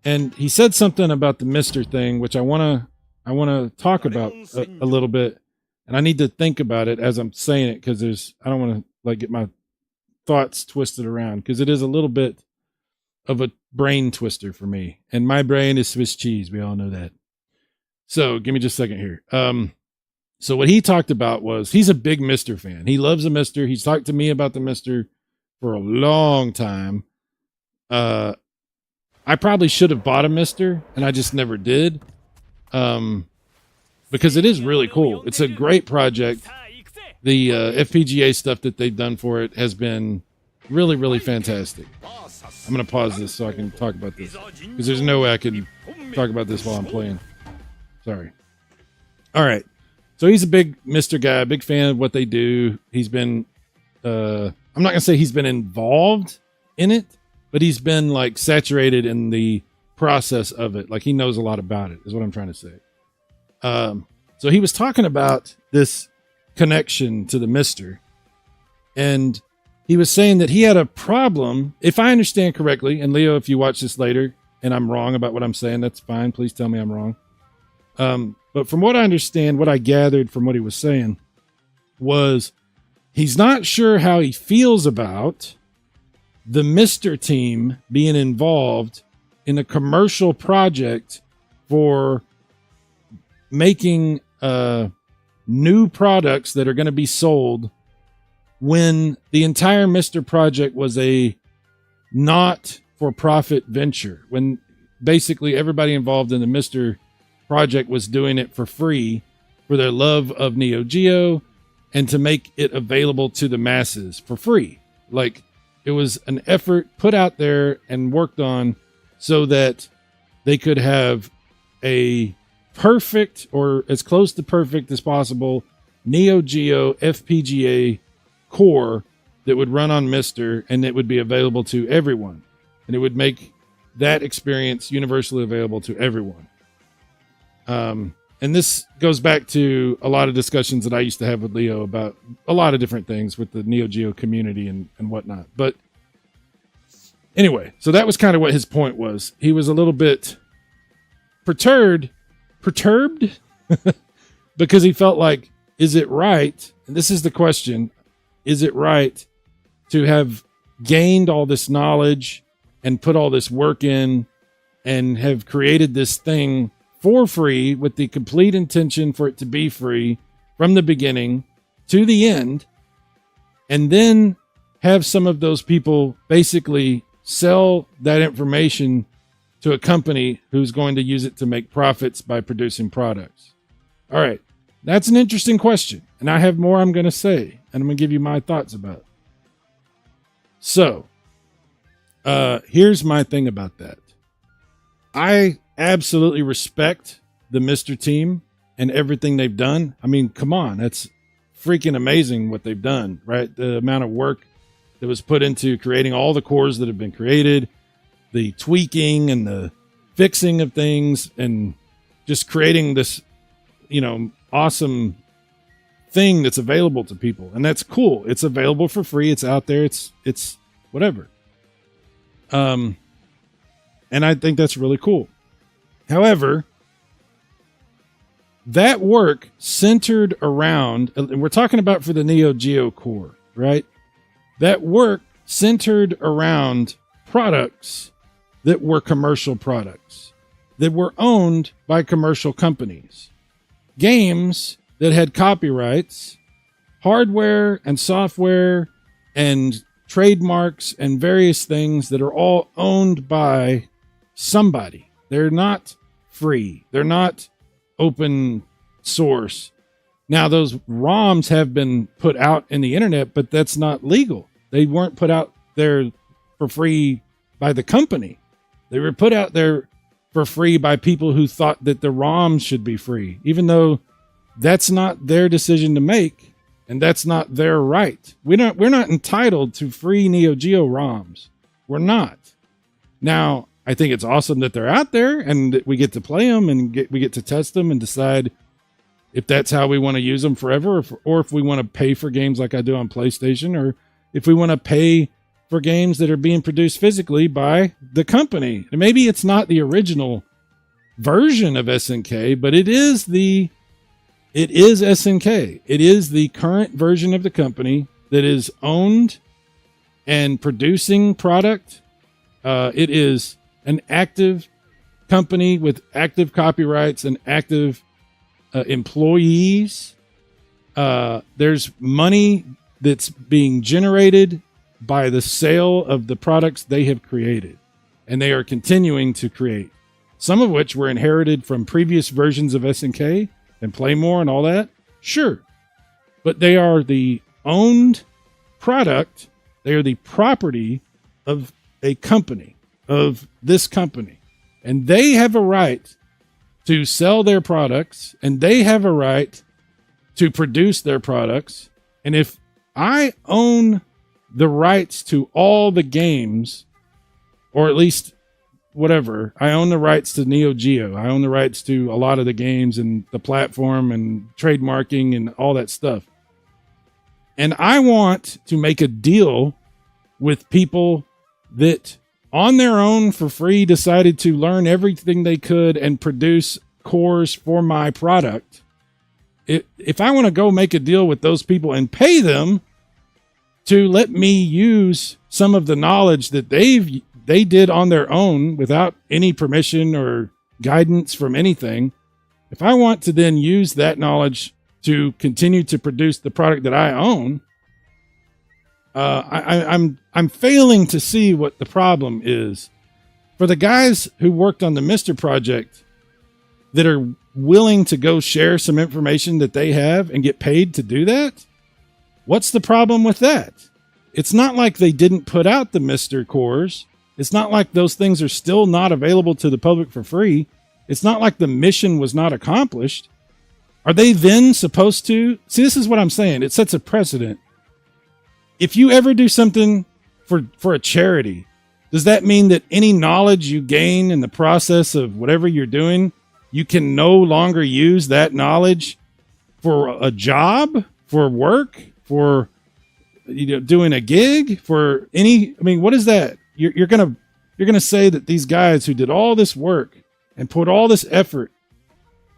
And he said something about the Mr. thing, which I want to talk about a little bit. And I need to think about it as I'm saying it, because I don't want to get my thoughts twisted around, because it is a little bit of a brain twister for me. And my brain is Swiss cheese. We all know that. So give me just a second here. So what he talked about was, he's a big Mr. fan. He loves the Mr. He's talked to me about the Mr. for a long time. I probably should have bought a Mr. and I just never did. Because it is really cool. It's a great project. the FPGA stuff that they've done for it has been really, really fantastic. I'm going to pause this so I can talk about this, because there's no way I can talk about this while I'm playing. Sorry. All right. So he's a big Mr. guy, big fan of what they do. He's been, I'm not going to say he's been involved in it, but he's been like saturated in the process of it. Like he knows a lot about it, is what I'm trying to say. So he was talking about this connection to the Mr. And he was saying that he had a problem, if I understand correctly, and Leo, if you watch this later and I'm wrong about what I'm saying, that's fine. Please tell me I'm wrong. But from what I understand, what I gathered from what he was saying was he's not sure how he feels about the Mr. team being involved in a commercial project for making new products that are going to be sold, when the entire Mr. project was a not-for-profit venture, when basically everybody involved in the Mr. project was doing it for free for their love of Neo Geo and to make it available to the masses for free. Like, it was an effort put out there and worked on so that they could have a perfect, or as close to perfect as possible, Neo Geo FPGA core that would run on Mr. and it would be available to everyone. And it would make that experience universally available to everyone. And this goes back to a lot of discussions that I used to have with Leo about a lot of different things with the Neo Geo community and whatnot. But anyway, so that was kind of what his point was. He was a little bit perturbed because he felt like, is it right? And this is the question. Is it right to have gained all this knowledge and put all this work in and have created this thing for free with the complete intention for it to be free from the beginning to the end, and then have some of those people basically sell that information to a company who's going to use it to make profits by producing products? All right. That's an interesting question, and I have more I'm going to say, and I'm going to give you my thoughts about it. So, here's my thing about that. I absolutely respect the Mr. team and everything they've done. I mean, come on, that's freaking amazing what they've done, right? The amount of work that was put into creating all the cores that have been created, the tweaking and the fixing of things, and just creating this, awesome thing that's available to people. And that's cool. It's available for free. It's out there. It's whatever. And I think that's really cool. However, that work centered around, and we're talking about for the Neo Geo core, right? That work centered around products that were commercial products that were owned by commercial companies. Games that had copyrights, hardware and software and trademarks and various things that are all owned by somebody. They're not free. They're not open source. Now, those ROMs have been put out in the internet, but that's not legal. They weren't put out there for free by the company. They were put out there for free by people who thought that the ROMs should be free, even though that's not their decision to make, and that's not their right. We're not entitled to free Neo Geo ROMs. We're not. Now, I think it's awesome that they're out there and that we get to play them and we get to test them and decide if that's how we want to use them forever, or if we want to pay for games like I do on PlayStation, or if we want to pay for games that are being produced physically by the company. And maybe it's not the original version of SNK, but it is SNK. It is the current version of the company that is owned and producing product. It is an active company with active copyrights and active employees. There's money that's being generated by the sale of the products they have created, and they are continuing to create, some of which were inherited from previous versions of SNK and Playmore and all that. Sure. but they are the owned product. They are the property of a company, of this company. And they have a right to sell their products, and they have a right to produce their products. And if I own the rights to all the games, or at least whatever, I own the rights to Neo Geo, I own the rights to a lot of the games and the platform and trademarking and all that stuff. And I want to make a deal with people that on their own for free decided to learn everything they could and produce cores for my product. If I want to go make a deal with those people and pay them to let me use some of the knowledge that they did on their own without any permission or guidance from anything, if I want to then use that knowledge to continue to produce the product that I own, I'm failing to see what the problem is. For the guys who worked on the Mr. project that are willing to go share some information that they have and get paid to do that, what's the problem with that? It's not like they didn't put out the Mr. cores. It's not like those things are still not available to the public for free. It's not like the mission was not accomplished. Are they then supposed to? See, this is what I'm saying. It sets a precedent. If you ever do something for a charity, does that mean that any knowledge you gain in the process of whatever you're doing, you can no longer use that knowledge for a job, for work, for doing a gig, for any? I mean, what is that? You're gonna say that these guys who did all this work and put all this effort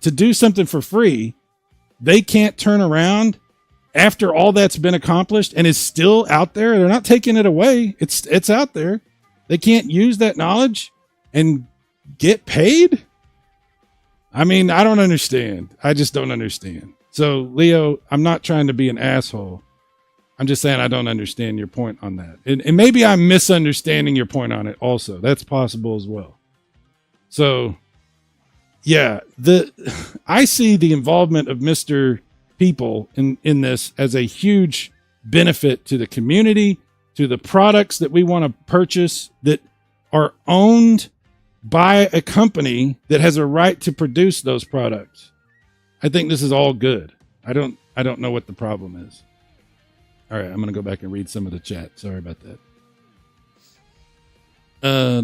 to do something for free, they can't turn around after all that's been accomplished and is still out there? They're not taking it away. It's out there. They can't use that knowledge and get paid? I mean, I don't understand. I just don't understand. So, Leo, I'm not trying to be an asshole. I'm just saying I don't understand your point on that. And maybe I'm misunderstanding your point on it also. That's possible as well. So, yeah, I see the involvement of Mr. People in this as a huge benefit to the community, to the products that we want to purchase that are owned by a company that has a right to produce those products. I think this is all good. I don't know what the problem is. All right, I'm going to go back and read some of the chat. Sorry about that.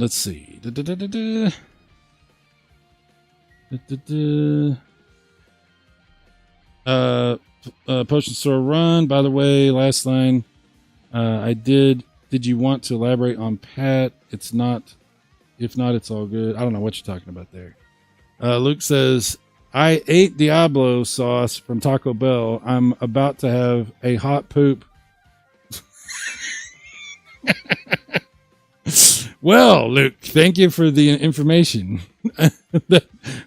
Let's see. Potion Store Run. By the way, last line. Did you want to elaborate on Pat? It's not. If not, it's all good. I don't know what you're talking about there. Luke says, I ate Diablo sauce from Taco Bell. I'm about to have a hot poop. Well, Luke, thank you for the information.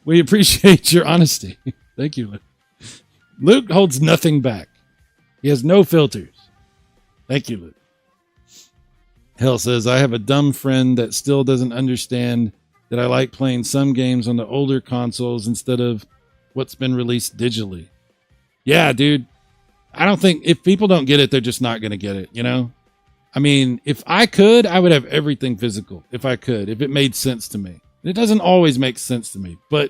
We appreciate your honesty. Thank you, Luke. Luke holds nothing back. He has no filters. Thank you, Luke. Hell says, I have a dumb friend that still doesn't understand that I like playing some games on the older consoles instead of what's been released digitally. Yeah, dude. I don't think if people don't get it, they're just not going to get it, you know? I mean, if I could, I would have everything physical. If I could, if it made sense to me. It doesn't always make sense to me, but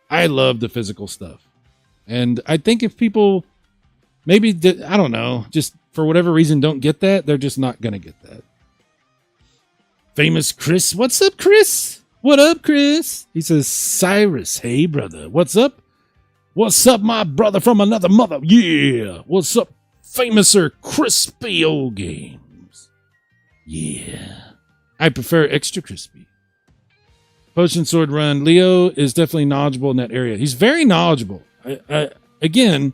I love the physical stuff. And I think if people maybe, I don't know, just for whatever reason don't get that, they're just not going to get that. Famous Chris. What's up, Chris? What up, Chris? He says, Cyrus. Hey, brother. What's up? What's up, my brother from another mother? Yeah. What's up, famouser crispy old games? Yeah. I prefer extra crispy. Potion Sword Run. Leo is definitely knowledgeable in that area. He's very knowledgeable. Again,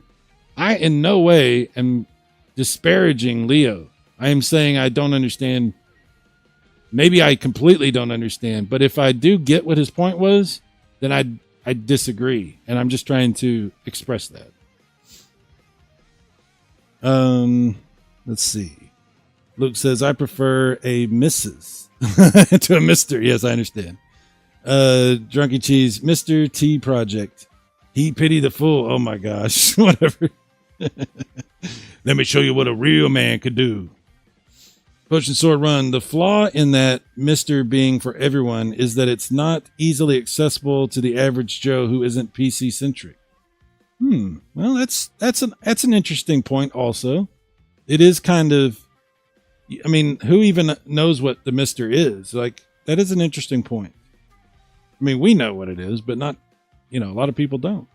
I in no way am disparaging Leo. I am saying I don't understand. Maybe I completely don't understand. But if I do get what his point was, then I disagree. And I'm just trying to express that. Let's see. Luke says, I prefer a Mrs. to a Mr. Yes, I understand. Drunky Cheese, Mr. T Project. He pity the fool. Oh my gosh. Whatever. Let me show you what a real man could do. Potion Sword Run. The flaw in that Mr. being for everyone is that it's not easily accessible to the average Joe who isn't PC centric. Well, that's an interesting point also. It is kind of, I mean, who even knows what the Mr. is? Like, that is an interesting point. I mean, we know what it is, but not, a lot of people don't.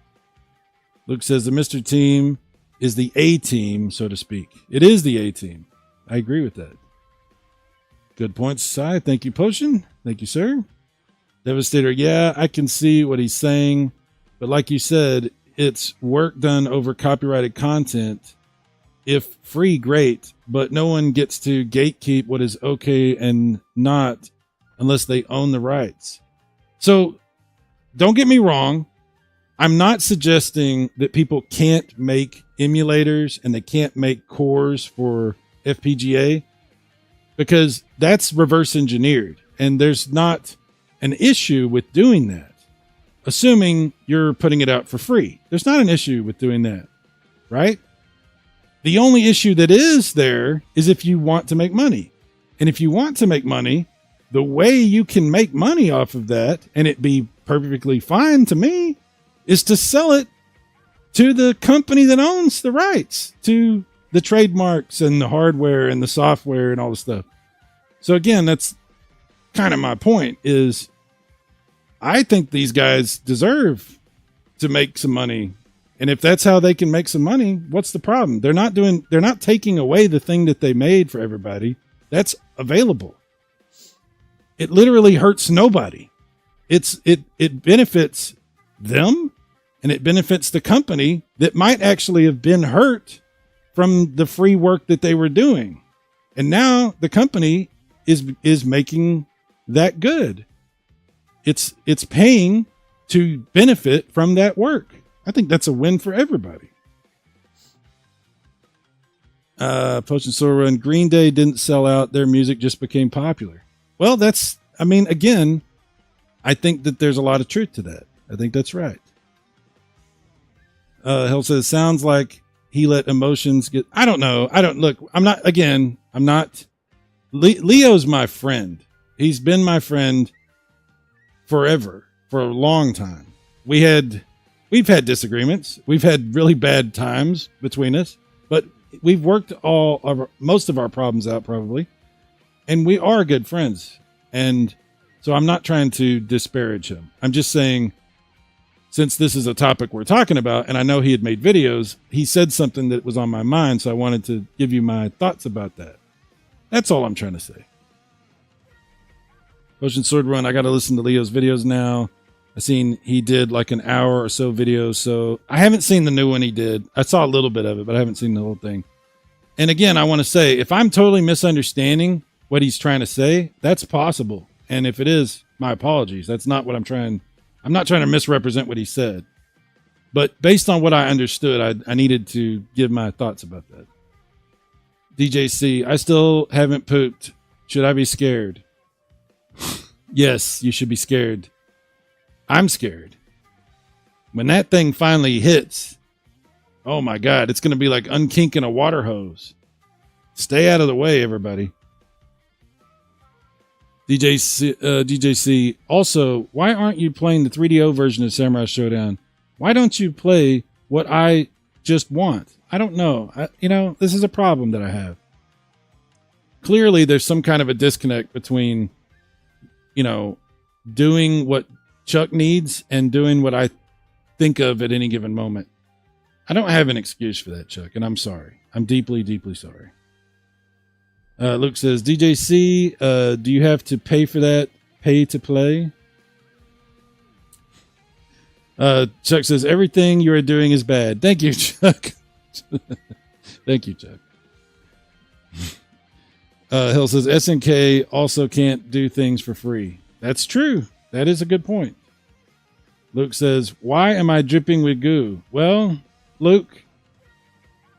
Luke says the Mr. team is the A team, so to speak. It is the A team. I agree with that. Good points, Sai. Thank you, Potion. Thank you, sir. Devastator. Yeah, I can see what he's saying. But like you said, it's work done over copyrighted content. If free, great. But no one gets to gatekeep what is okay and not unless they own the rights. So don't get me wrong. I'm not suggesting that people can't make emulators and they can't make cores for FPGA, because that's reverse engineered and there's not an issue with doing that. Assuming you're putting it out for free. There's not an issue with doing that, right? The only issue that is there is if you want to make money. And if you want to make money, the way you can make money off of that, and it be perfectly fine to me, is to sell it to the company that owns the rights to the trademarks and the hardware and the software and all the stuff. So again, that's kind of my point is I think these guys deserve to make some money. And if that's how they can make some money, what's the problem? They're not taking away the thing that they made for everybody. That's available. It literally hurts nobody. It benefits them and it benefits the company that might actually have been hurt from the free work that they were doing. And now the company is making that good. It's paying to benefit from that work. I think that's a win for everybody. Potion Sword Run. Green Day didn't sell out. Their music just became popular. Well, again, I think that there's a lot of truth to that. I think that's right. Hell says, sounds like he let emotions get, I don't know. Leo's my friend. He's been my friend forever, for a long time. We've had disagreements. We've had really bad times between us, but we've worked most of our problems out probably. And we are good friends. And so I'm not trying to disparage him. I'm just saying, since this is a topic we're talking about, and I know he had made videos, he said something that was on my mind. So I wanted to give you my thoughts about that. That's all I'm trying to say. Potion Sword Run. I got to listen to Leo's videos now. I seen he did like an hour or so video. So I haven't seen the new one he did. I saw a little bit of it, but I haven't seen the whole thing. And again, I want to say, if I'm totally misunderstanding what he's trying to say, that's possible. And if it is, my apologies. That's not what I'm not trying to misrepresent what he said. But based on what I understood, I needed to give my thoughts about that. DJC, I still haven't pooped. Should I be scared? Yes, you should be scared. I'm scared. When that thing finally hits, oh my God, it's going to be like unkinking a water hose. Stay out of the way, everybody. DJC, also, why aren't you playing the 3DO version of Samurai Shodown? Why don't you play what I just want? I don't know. This is a problem that I have. Clearly, there's some kind of a disconnect between, doing what Chuck needs and doing what I think of at any given moment. I don't have an excuse for that, Chuck, and I'm sorry. I'm deeply, deeply sorry. Luke says, DJC, do you have to pay for that? Pay to play? Chuck says, everything you are doing is bad. Thank you, Chuck. Thank you, Chuck. Hill says, SNK also can't do things for free. That's true. That is a good point. Luke says, why am I dripping with goo? Well, Luke,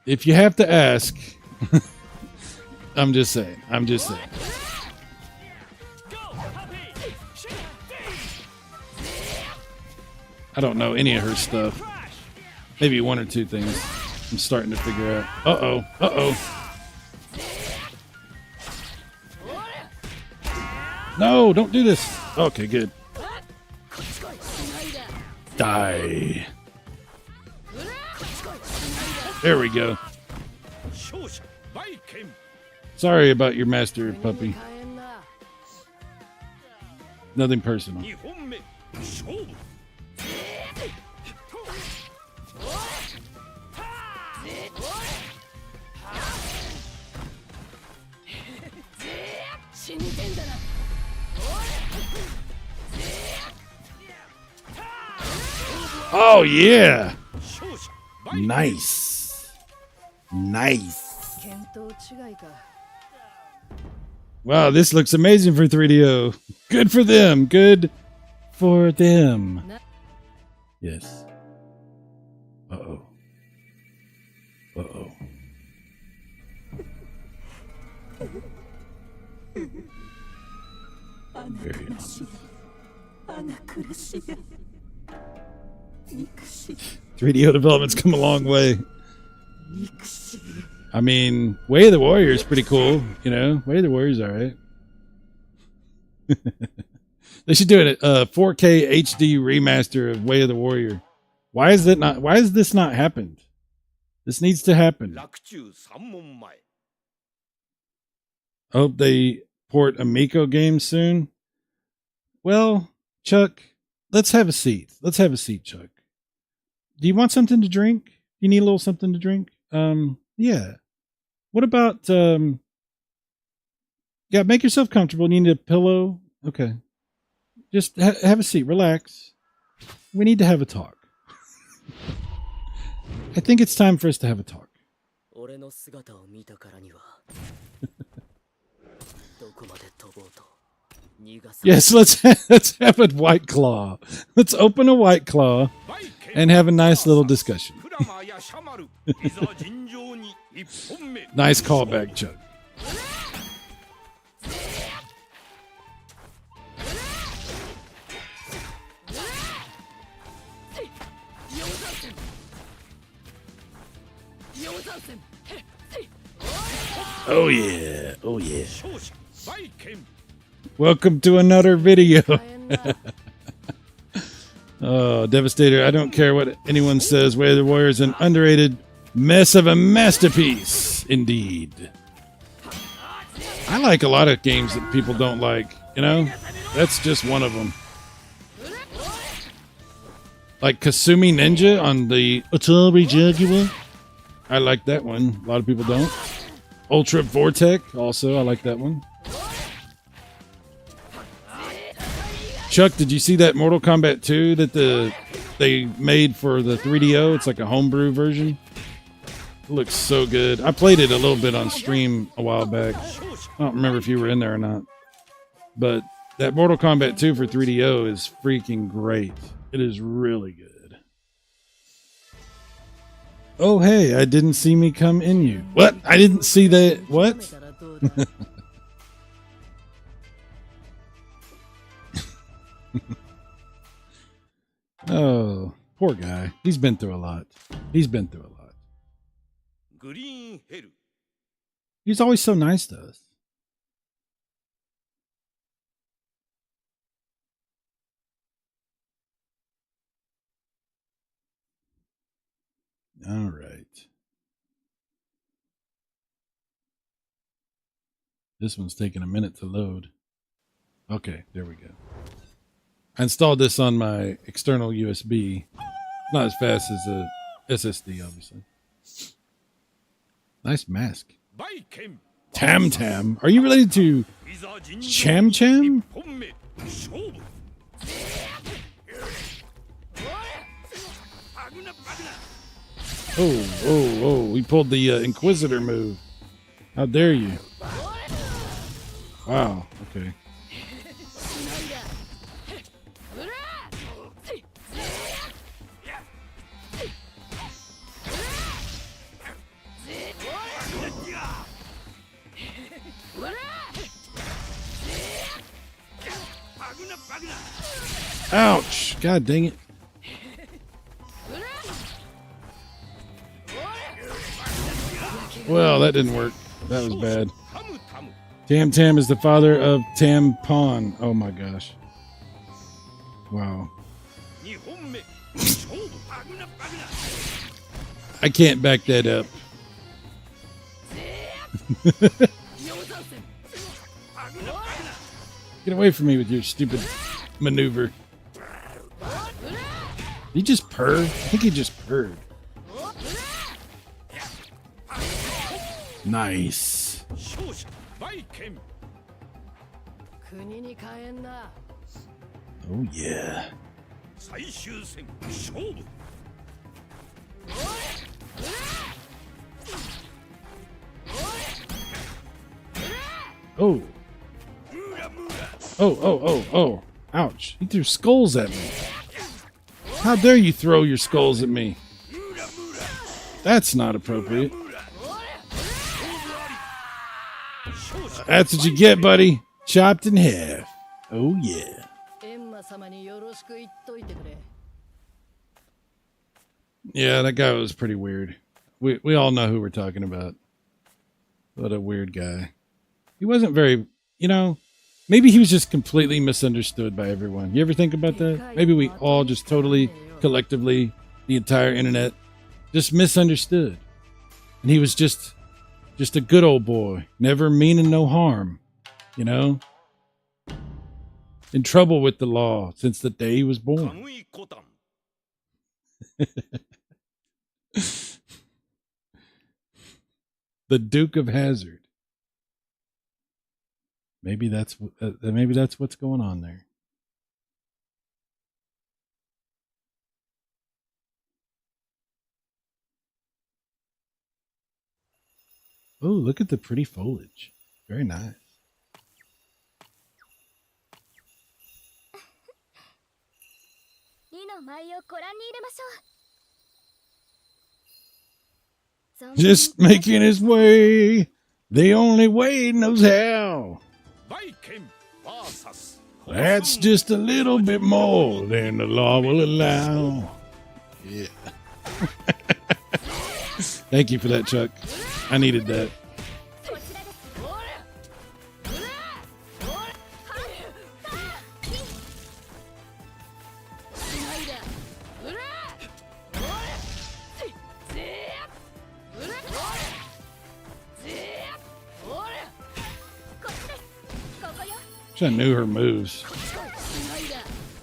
if you have to ask... I'm just saying. I don't know any of her stuff. Maybe one or two things. I'm starting to figure out. Uh-oh. Uh-oh. No, don't do this. Okay, good. Die. There we go. Sorry about your master, puppy. Nothing personal. Oh, yeah. Nice. Nice. Wow, this looks amazing for 3DO. Good for them. Good for them. Yes. Uh-oh. Uh-oh. Very awesome. 3DO development's come a long way. I mean, Way of the Warrior is pretty cool, you know. Way of the Warrior's all right. They should do it a 4K HD remaster of Way of the Warrior. Why is that not? Why has this not happened? This needs to happen. I hope they port a Miko game soon. Well, Chuck, let's have a seat. Let's have a seat, Chuck. Do you want something to drink? You need a little something to drink? Yeah. What about, yeah, make yourself comfortable. You need a pillow? Okay. Just have a seat. Relax. We need to have a talk. I think it's time for us to have a talk. Yes, let's have a White Claw. Let's open a White Claw and have a nice little discussion. Nice callback, Chuck. Oh yeah, oh yeah. Welcome to another video. Oh, Devastator, I don't care what anyone says. Way of the Warrior is an underrated mess of a masterpiece. Indeed. I like a lot of games that people don't like, you know? That's just one of them. Like Kasumi Ninja on the Atari Jaguar. I like that one. A lot of people don't. Ultra Vortec, also, I like that one. Chuck, did you see that Mortal Kombat 2 that they made for the 3DO? It's like a homebrew version. It looks so good. I played it a little bit on stream a while back. I don't remember if you were in there or not. But that Mortal Kombat 2 for 3DO is freaking great. It is really good. Oh, hey, I didn't see me come in you. What? I didn't see that. What? Oh, poor guy. He's been through a lot. He's been through a lot. He's always so nice to us. All right. This one's taking a minute to load. Okay, there we go. I installed this on my external USB. Not as fast as a SSD, obviously. Nice mask. Tam Tam. Are you related to Cham Cham? Oh, we pulled the Inquisitor move. How dare you? Wow, okay. Ouch! God dang it. Well, that didn't work. That was bad. Tam Tam is the father of Tampon. Oh my gosh. Wow. I can't back that up. Get away from me with your stupid maneuver. He just purred? I think he just purred. Nice. Oh yeah. Oh. Oh. Ouch. He threw skulls at me. How dare you throw your skulls at me? That's not appropriate. That's what you get, buddy. Chopped in half. Oh, yeah. Yeah, that guy was pretty weird. We all know who we're talking about. What a weird guy. He wasn't very, maybe he was just completely misunderstood by everyone. You ever think about that? Maybe we all just totally, collectively, the entire internet, just misunderstood. And he was just a good old boy, never meaning no harm, in trouble with the law since the day he was born. The Duke of Hazzard. Maybe that's what's going on there. Oh, look at the pretty foliage. Very nice. Just making his way the only way he knows how. That's just a little bit more than the law will allow. Yeah. Thank you for that, Chuck. I needed that. I knew her moves.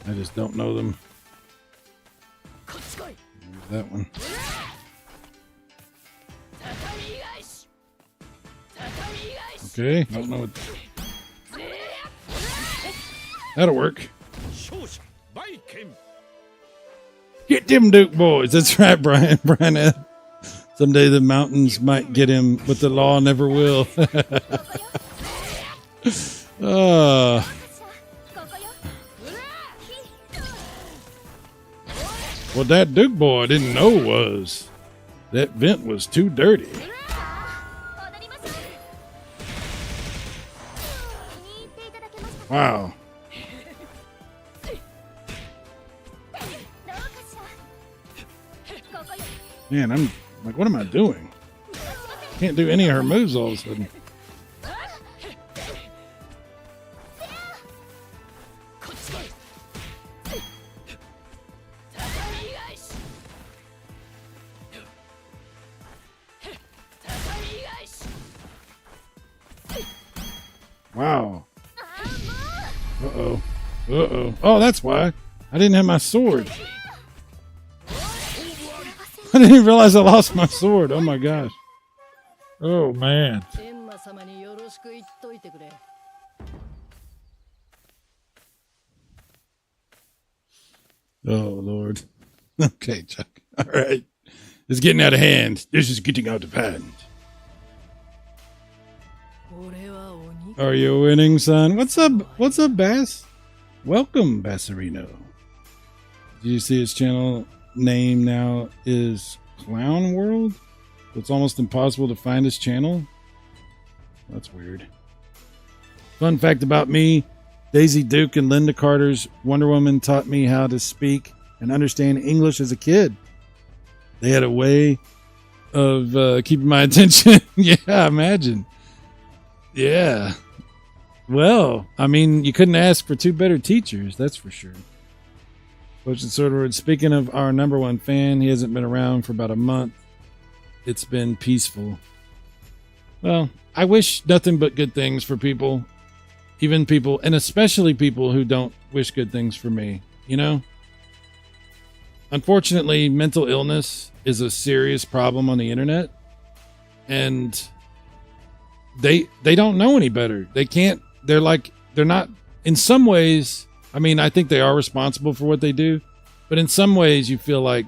I just don't know them. There's that one. Okay, don't know what. That'll work. Get them Duke boys. That's right, Brian. Brian. Someday the mountains might get him, but the law never will. What that Duke boy didn't know was that vent was too dirty. Wow. Man, I'm like, what am I doing? Can't do any of her moves all of a sudden. Wow. Uh-oh. Uh-oh. Oh, that's why. I didn't have my sword. I didn't even realize I lost my sword. Oh, my gosh. Oh, man. Oh, Lord. Okay, Chuck. All right. It's getting out of hand. This is getting out of hand. Are you winning, son? What's up? What's up, Bass? Welcome, Bassarino. Did you see his channel name now is Clown World? It's almost impossible to find his channel. That's weird. Fun fact about me, Daisy Duke and Linda Carter's Wonder Woman taught me how to speak and understand English as a kid. They had a way of keeping my attention. Yeah, imagine. Yeah. Well, I mean, you couldn't ask for two better teachers, that's for sure. Potion Swordward, speaking of our number one fan, he hasn't been around for about a month. It's been peaceful. Well, I wish nothing but good things for people. Even people, and especially people who don't wish good things for me, you know? Unfortunately, mental illness is a serious problem on the internet. And they don't know any better. They can't, they're not, in some ways, I mean, I think they are responsible for what they do, but in some ways you feel like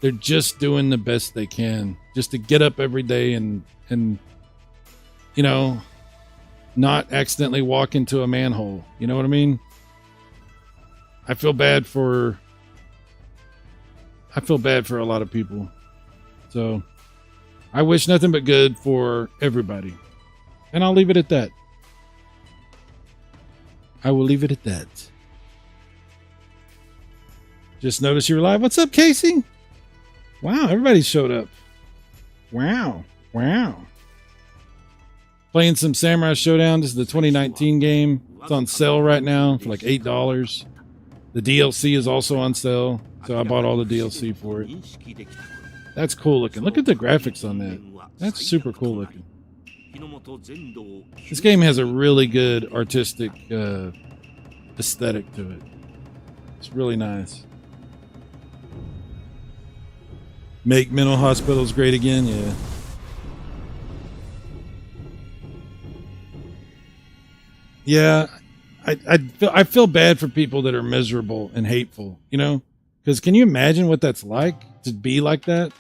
they're just doing the best they can just to get up every day and you know, not accidentally walk into a manhole. You know what I mean? I feel bad for a lot of people. So I wish nothing but good for everybody. And I'll leave it at that. I will leave it at that. Just noticed you were live. What's up, Casey? Wow, everybody showed up. Wow. Playing some Samurai Shodown. This is the 2019 game. It's on sale right now for like $8. The DLC is also on sale, so I bought all the DLC for it. That's cool looking. Look at the graphics on that. That's super cool looking. This game has a really good artistic aesthetic to it. It's really nice. Make mental hospitals great again, yeah. Yeah, I feel bad for people that are miserable and hateful, you know? Because can you imagine what that's like to be like that?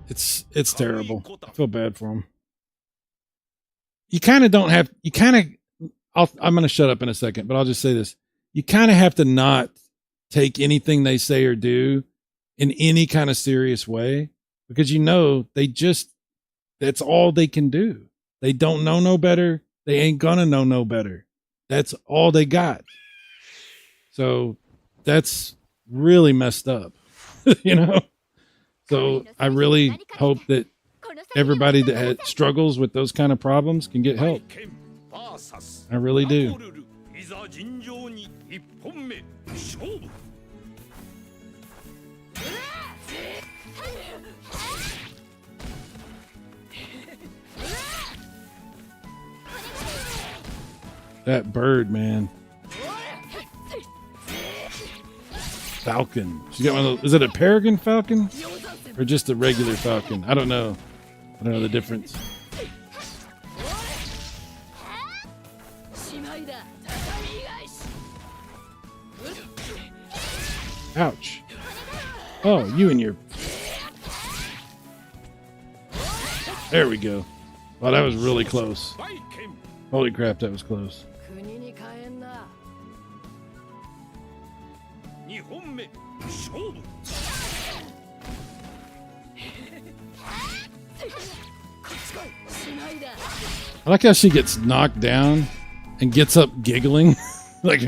It's terrible. I feel bad for them. You kind of don't have, I'm going to shut up in a second, but I'll just say this. You kind of have to not take anything they say or do in any kind of serious way, because you know, that's all they can do. They don't know no better. They ain't gonna know no better. That's all they got. So that's really messed up, you know? So I really hope that everybody that struggles with those kind of problems can get help. I really do. That bird, man. Falcon. She got one of those, is it a peregrine falcon? Or just a regular falcon? I don't know. I don't know the difference. Ouch. Oh, you and your... There we go. Well, that was really close. Holy crap, that was close. I like how she gets knocked down and gets up giggling. Like,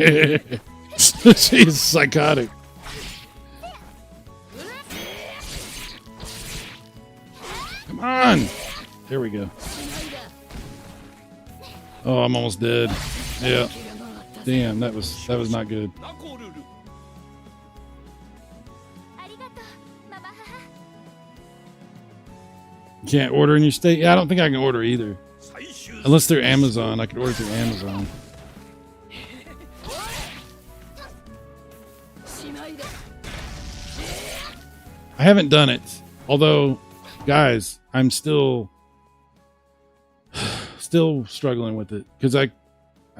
she's psychotic. Come on. There we go. Oh, I'm almost dead. Yeah. Damn, that was not good. You can't order in your state? Yeah, I don't think I can order either. Unless through Amazon. I could order through Amazon. I haven't done it. Although, guys, I'm still struggling with it. Because I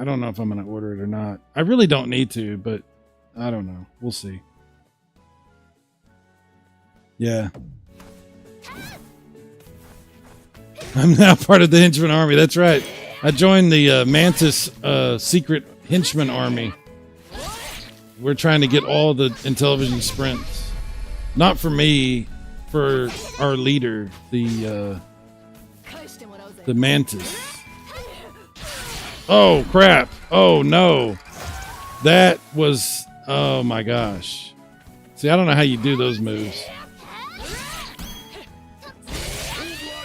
don't know if I'm going to order it or not. I really don't need to, but I don't know. We'll see. Yeah. I'm now part of the Henchman Army. That's right. I joined the Mantis secret Henchman Army. We're trying to get all the Intellivision sprints. Not for me, for our leader, the Mantis. Oh, crap. Oh, no. That was... Oh, my gosh. See, I don't know how you do those moves.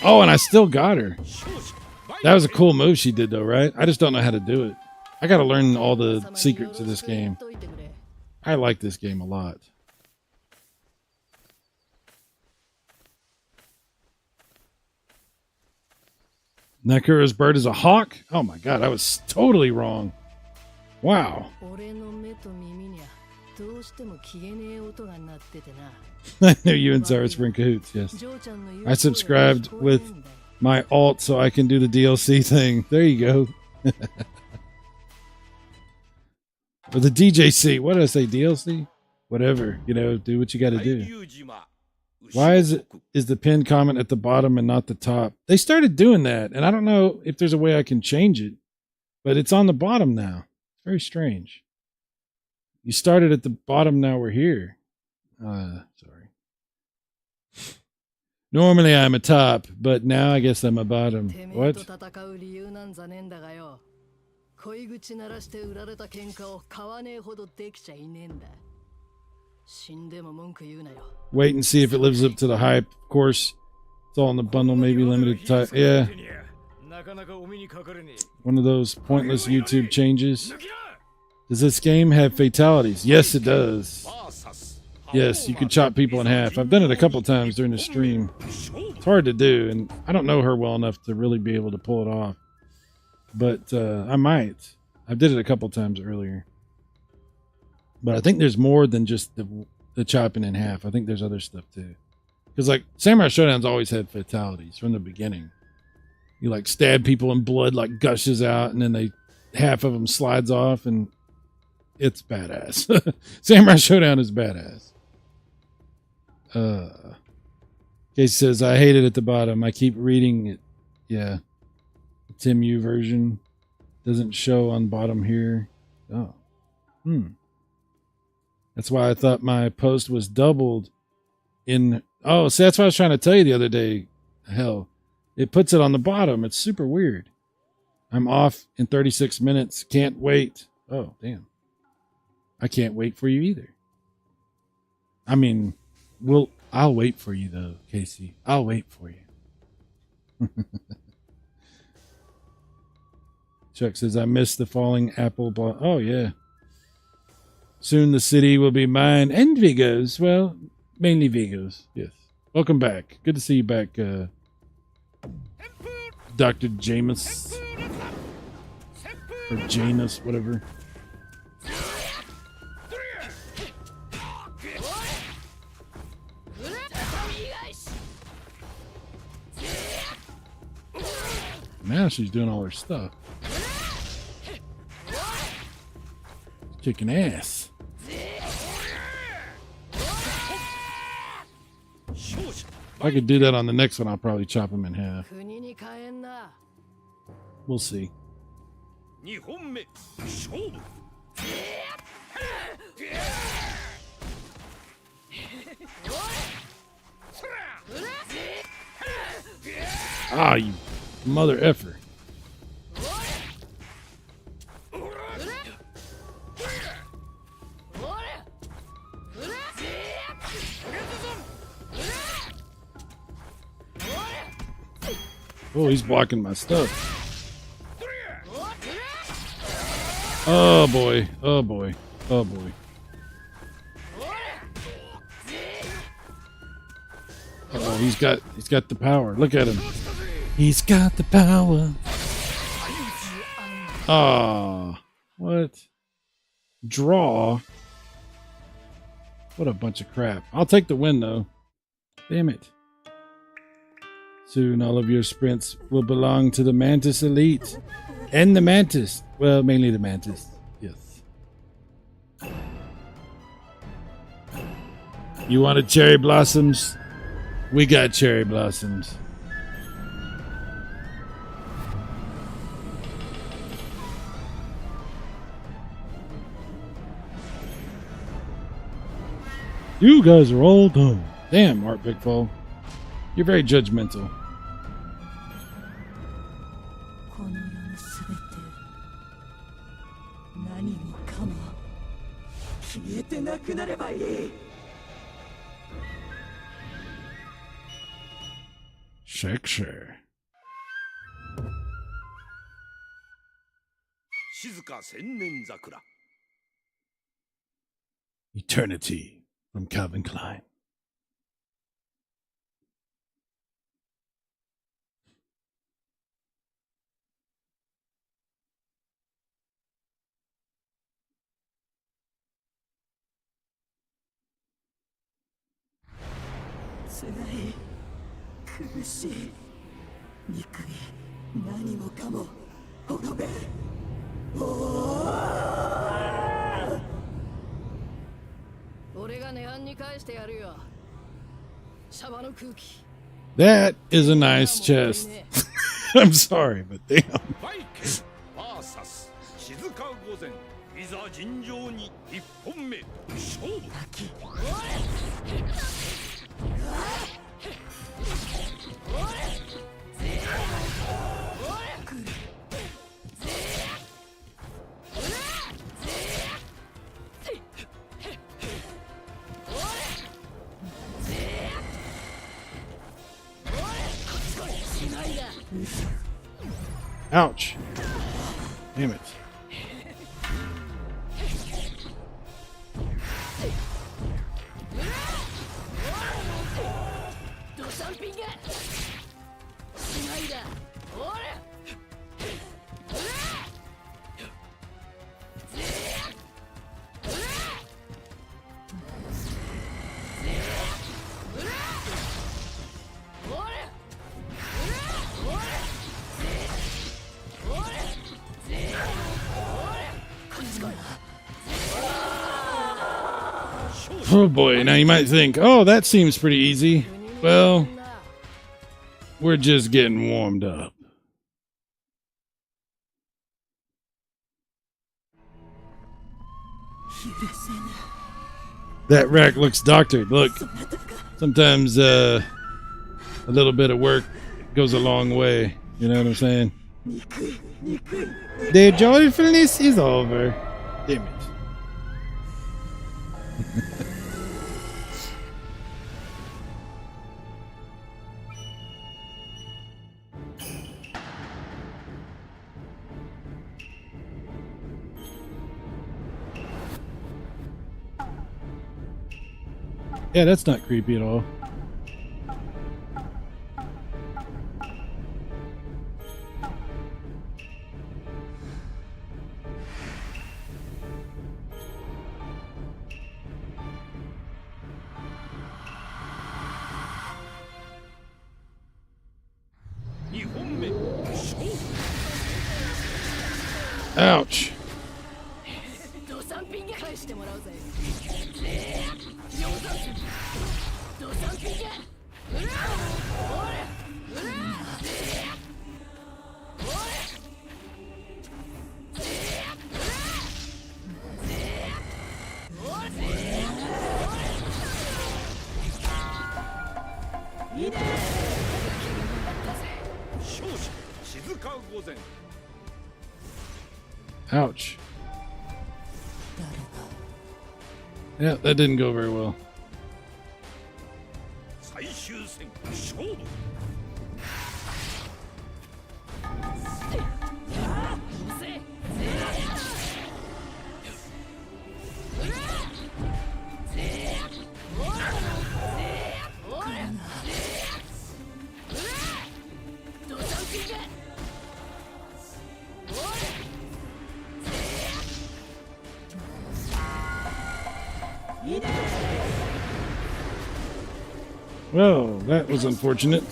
Oh, and I still got her. That was a cool move she did, though, right? I just don't know how to do it. I got to learn all the secrets of this game. I like this game a lot. Nakura's bird is a hawk? Oh my god, I was totally wrong. Wow. I knew you and Cyrus were in cahoots, yes. I subscribed with my alt so I can do the DLC thing. There you go. Or the DJC. What did I say? DLC? Whatever. You know, do what you got to do. Why is the pinned comment at the bottom and not the top? They started doing that, and I don't know if there's a way I can change it, but it's on the bottom now. It's very strange. You started at the bottom, now we're here. Sorry. Normally I'm a top, but now I guess I'm a bottom. What? Wait and see if it lives up to the hype. Of course, it's all in the bundle, maybe limited time. Yeah. One of those pointless YouTube changes. Does this game have fatalities? Yes, it does. Yes, you can chop people in half. I've done it a couple times during the stream. It's hard to do, and I don't know her well enough to really be able to pull it off. But I might. I did it a couple times earlier. But I think there's more than just the chopping in half. I think there's other stuff too. Because like Samurai Shodown's always had fatalities from the beginning. You like stab people and blood like gushes out, and then half of them slides off, and it's badass. Samurai Shodown is badass. Case says I hate it at the bottom. I keep reading it. Yeah. The Tim U version doesn't show on bottom here. Oh. That's why I thought my post was doubled in... Oh, see, that's what I was trying to tell you the other day. Hell, it puts it on the bottom. It's super weird. I'm off in 36 minutes. Can't wait. Oh, damn. I can't wait for you either. I mean, I'll wait for you, though, Casey. I'll wait for you. Chuck says, I missed the falling apple. Oh, yeah. Soon the city will be mine and Vigo's. Well, mainly Vigo's. Yes. Welcome back. Good to see you back, Dr. Jameis. Or Janus, whatever. Now she's doing all her stuff. Kicking ass. If I could do that on the next one, I'll probably chop him in half. We'll see. Ah, you mother effer. Oh, he's blocking my stuff. Oh boy. Oh boy. Oh boy. Oh, he's got the power. Look at him. He's got the power. Ah, what? Draw. What a bunch of crap. I'll take the win though. Damn it. Soon all of your sprints will belong to the Mantis Elite. And the Mantis. Well, mainly the Mantis. Yes. You wanted cherry blossoms? We got cherry blossoms. You guys are all dumb. Damn, Art Bigfall. You're very judgmental. Sure. Eternity from Calvin Klein. That is a nice chest. I'm sorry, but damn. Ouch. Damn it. Oh boy, now you might think, oh, that seems pretty easy. Well, we're just getting warmed up. That rack looks doctored. Look, sometimes a little bit of work goes a long way. You know what I'm saying? The joyfulness is over. Damn it. Yeah, that's not creepy at all. Ouch. Ouch. Yeah, that didn't go very well. Well, that was unfortunate.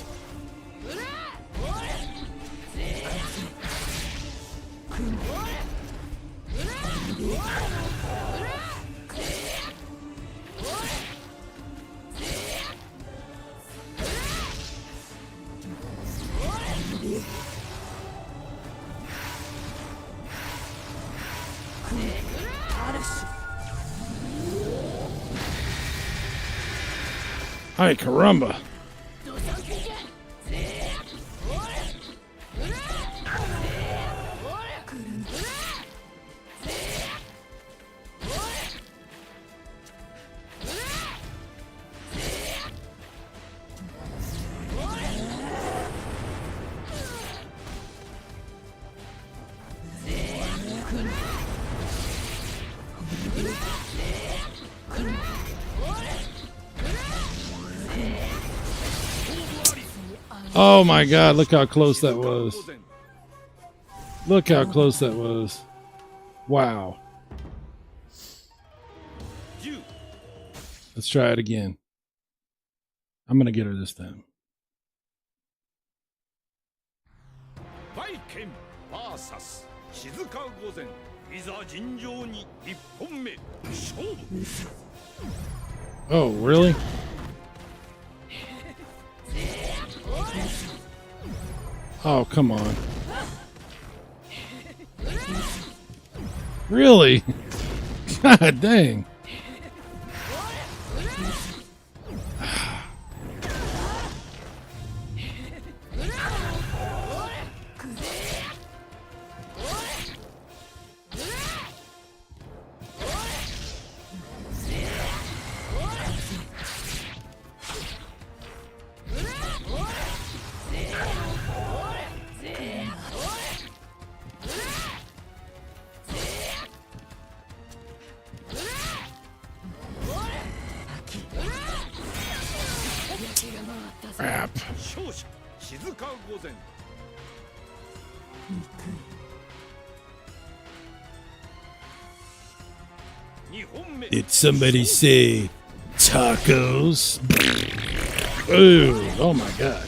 Ay, caramba. Oh my god, look how close that was. Look how close that was. Wow. Let's try it again. I'm gonna get her this time. Oh, really? Oh, come on. Really? God dang. Crap. Did somebody say tacos? Ooh, oh my god.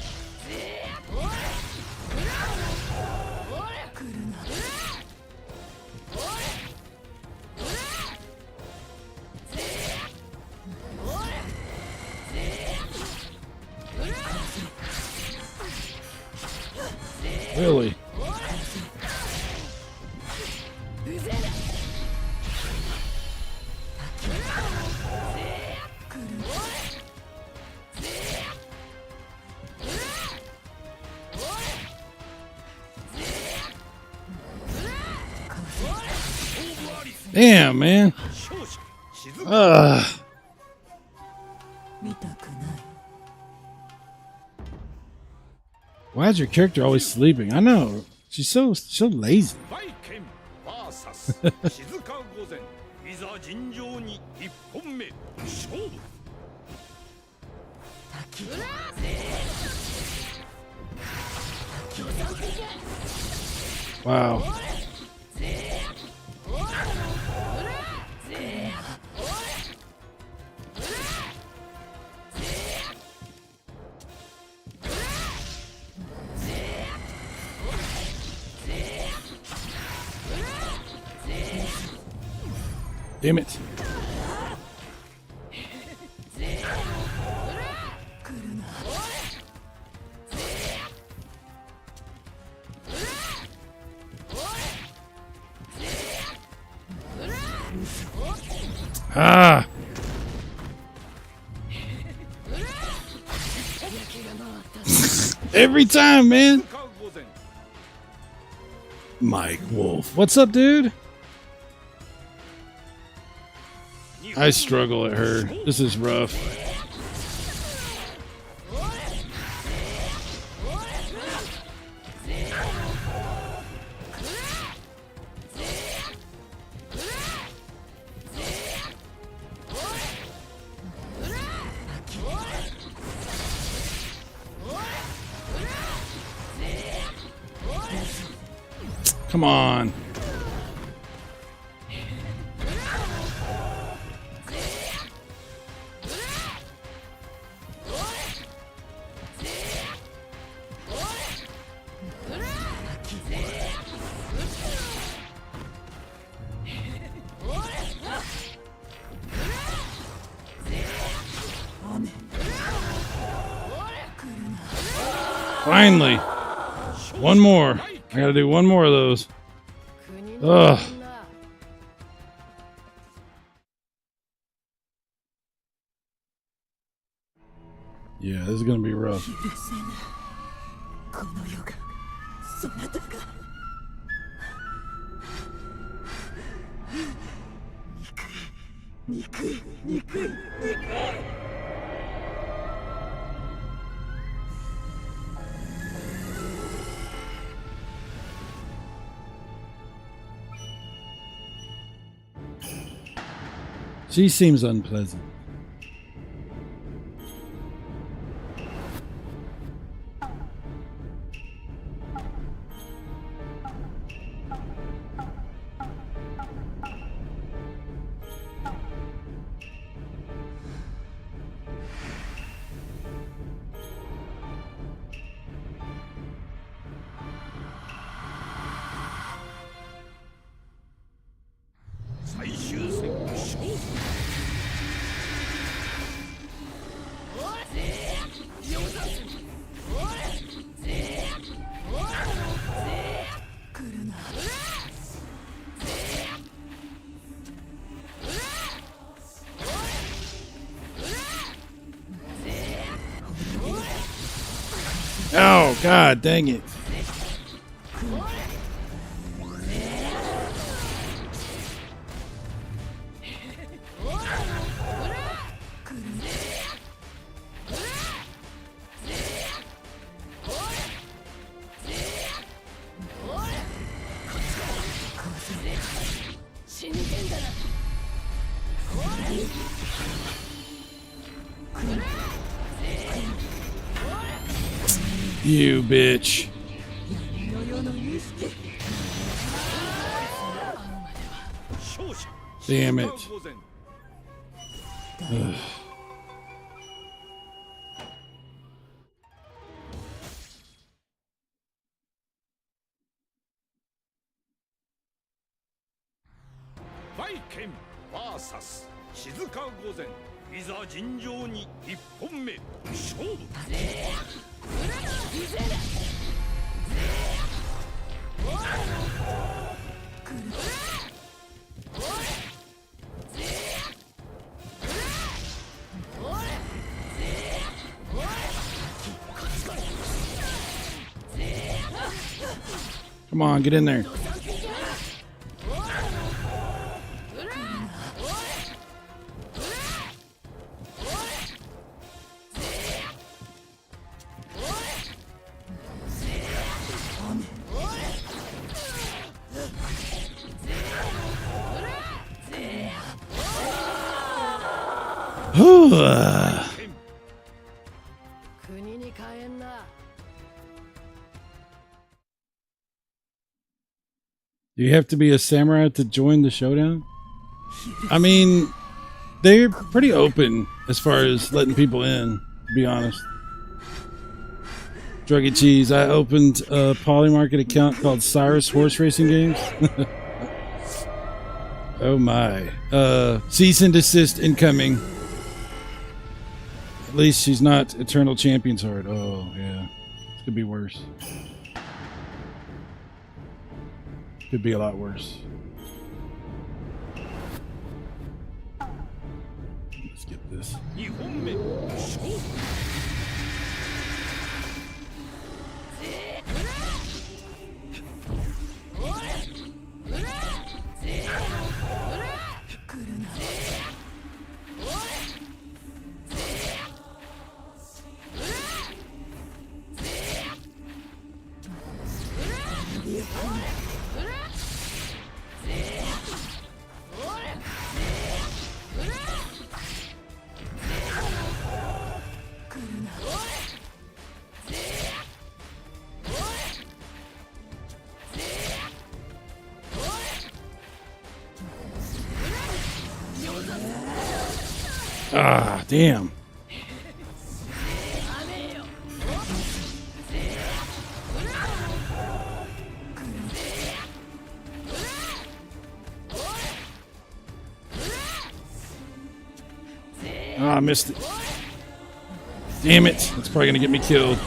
Really? Damn, man. Why is your character always sleeping? I know. She's so lazy. Wow. Damn it. Ah. Every time, man. Mike Wolf. What's up, dude? I struggle at her. This is rough. Come on. Finally. One more. I gotta do one more of those. Ugh. Yeah, this is gonna be rough. She seems unpleasant. God dang it. You bitch. Damn it. Ugh. Come on, get in there. Do you have to be a samurai to join the showdown? I mean, they're pretty open as far as letting people in, to be honest. Druggy Cheese, I opened a Polymarket account called Cyrus Horse Racing Games. Oh my. Cease and desist incoming. At least she's not Eternal Champion's Heart. Oh, yeah. This could be worse. Could be a lot worse. Let's get this. Ah, damn. Ah, I missed it. Damn it. That's probably going to get me killed.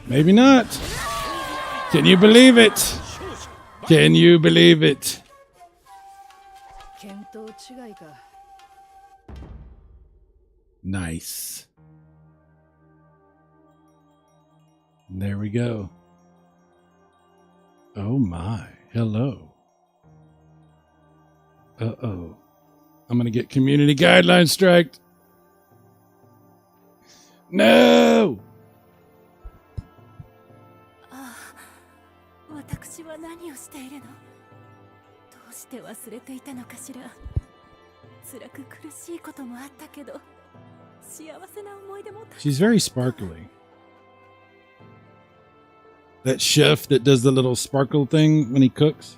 Maybe not. Can you believe it? Can you believe it? Nice. There we go. Oh my. Hello. Uh-oh. I'm going to get community guidelines striked. No! She's very sparkly. That chef that does the little sparkle thing when he cooks,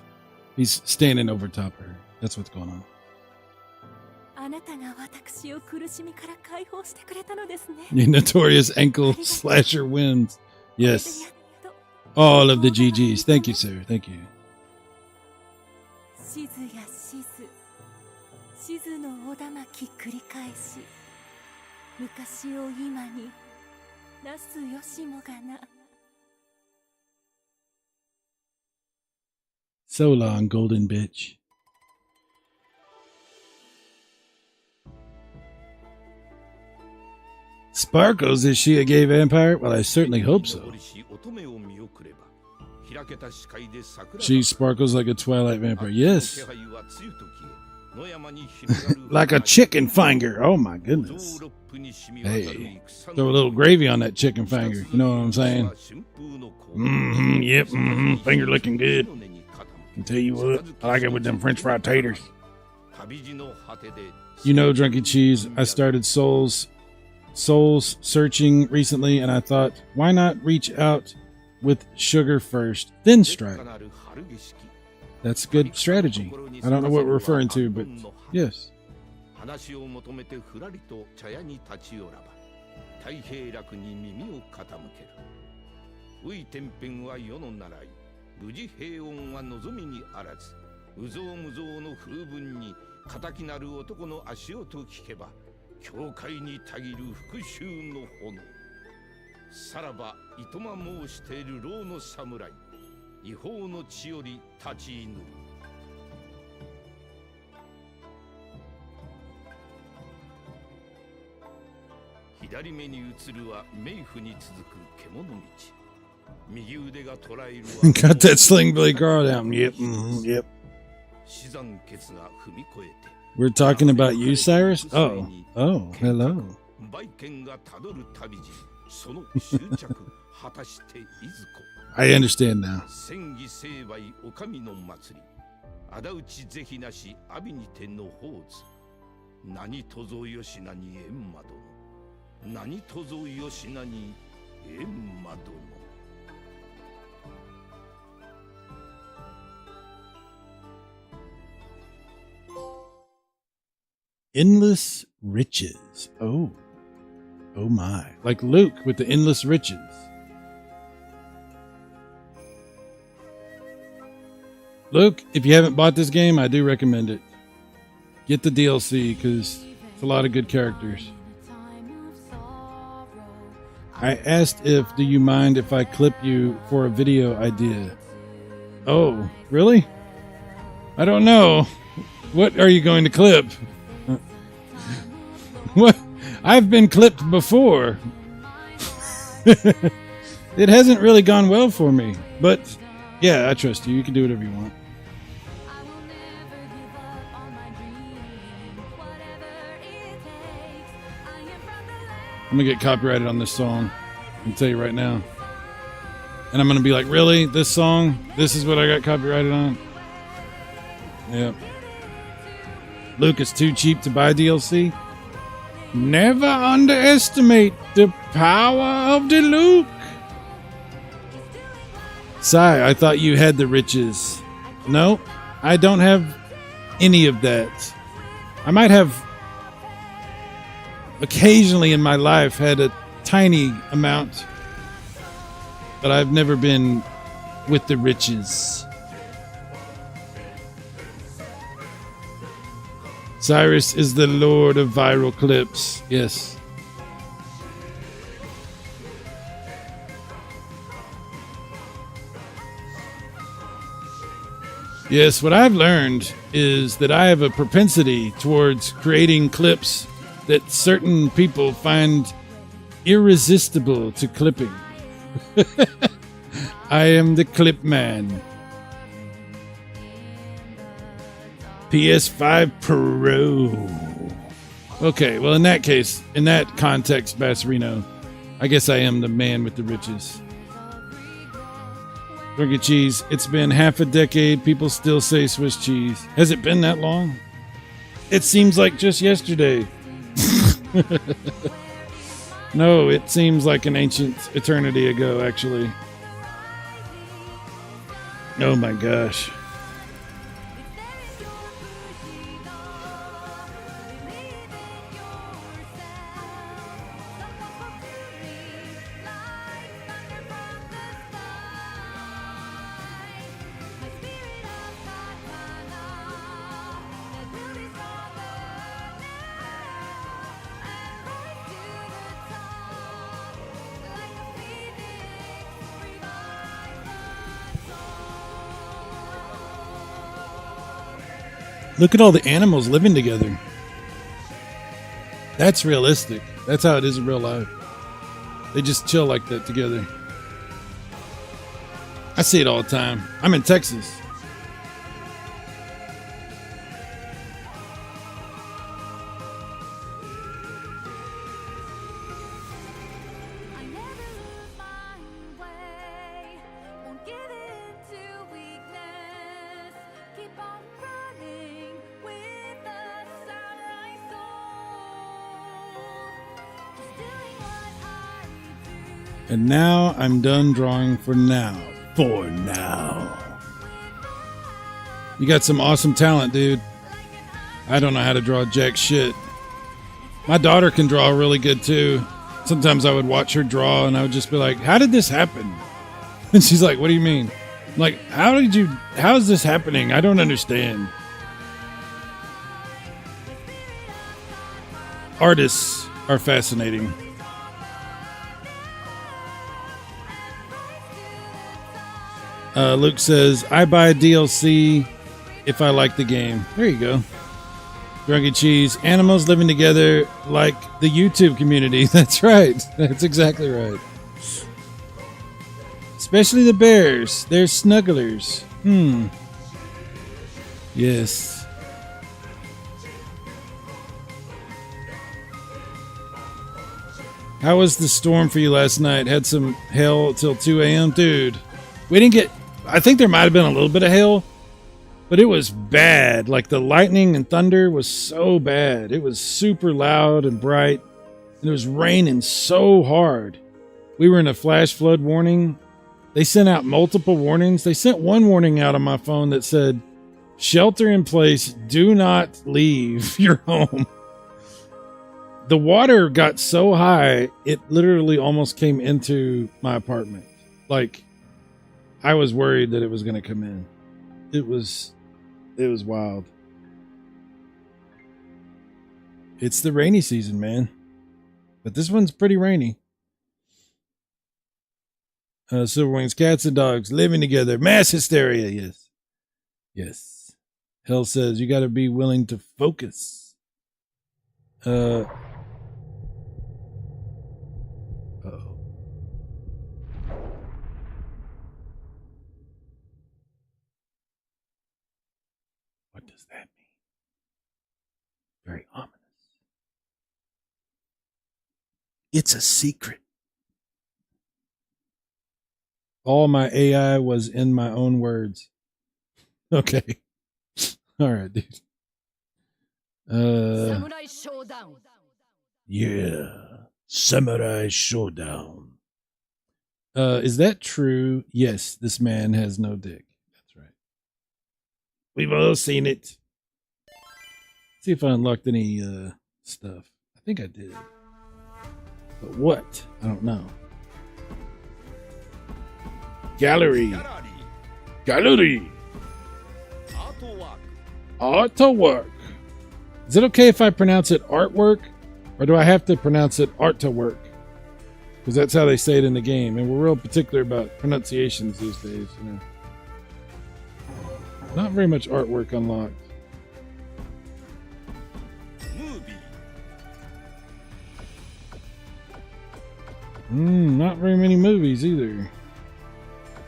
he's standing over top of her. That's what's going on. The notorious ankle slasher wins. Yes. All of the GGs. Thank you, sir. Thank you. So long, golden bitch. Sparkles, is she a gay vampire? Well, I certainly hope so. She sparkles like a Twilight vampire. Yes. Like a chicken finger. Oh my goodness. Hey, throw a little gravy on that chicken finger. You know what I'm saying? Yep. Finger looking good. Can tell you what, I like it with them French fried taters. You know, Drunky Cheese, I started Souls searching recently, and I thought, why not reach out with sugar first, then strike? That's a good strategy. I don't know what we're referring to, but yes. Got that sling blade girl down. Yep. Yep. We're talking about you, Cyrus? Oh, hello. I understand now. Endless riches. Oh my. Like Luke with the endless riches. Luke, if you haven't bought this game, I do recommend it. Get the DLC because it's a lot of good characters. I asked do you mind if I clip you for a video idea? Oh, really? I don't know. What are you going to clip? What? I've been clipped before. It hasn't really gone well for me, but yeah, I trust you. You can do whatever you want. I'm gonna get copyrighted on this song. I can tell you right now. And I'm gonna be like, really? This song? This is what I got copyrighted on? Yep. Luke, it's too cheap to buy DLC. Never underestimate the power of the Luke. Sigh, I thought you had the riches. No, I don't have any of that. I might have occasionally in my life had a tiny amount, but I've never been with the riches. Cyrus is the lord of viral clips. Yes. Yes, what I've learned is that I have a propensity towards creating clips that certain people find irresistible to clipping. I am the clip man. PS5 Pro. Okay, well, in that case, in that context, Bassarino, I guess I am the man with the riches. Drunky Cheese, it's been half a decade. People still say Swiss cheese. Has it been that long? It seems like just yesterday. No, it seems like an ancient eternity ago, actually. Oh my gosh. Look at all the animals living together. That's realistic. That's how it is in real life. They just chill like that together. I see it all the time. I'm in Texas. And now I'm done drawing for now. For now. You got some awesome talent, dude. I don't know how to draw jack shit. My daughter can draw really good too. Sometimes I would watch her draw and I would just be like, how did this happen? And she's like, what do you mean? I'm like, how is this happening? I don't understand. Artists are fascinating. Luke says, I buy DLC if I like the game. There you go. Drunky Cheese. Animals living together like the YouTube community. That's right. That's exactly right. Especially the bears. They're snugglers. Yes. How was the storm for you last night? Had some hail till 2 a.m.? Dude, we didn't get... I think there might have been a little bit of hail, but it was bad. Like the lightning and thunder was so bad. It was super loud and bright, and it was raining so hard. We were in a flash flood warning. They sent out multiple warnings. They sent one warning out on my phone that said, shelter in place, do not leave your home. The water got so high, it literally almost came into my apartment. Like, I was worried that it was going to come in. It was wild. It's the rainy season, man. But this one's pretty rainy. Silverwings, cats and dogs living together. Mass hysteria, yes. Yes. Hell says you got to be willing to focus. Uh-oh. What does that mean? Very ominous. It's a secret. All my AI was in my own words. Okay. All right, dude. Samurai Shodown. Yeah. Samurai Shodown. Is that true? Yes, this man has no dick. That's right. We've all seen it. See if I unlocked any stuff. I think I did. But what? I don't know. Gallery. Artwork. Is it okay if I pronounce it artwork? Or do I have to pronounce it art to work? Because that's how they say it in the game. And we're real particular about pronunciations these days. You know. Not very much artwork unlocked. Not very many movies either.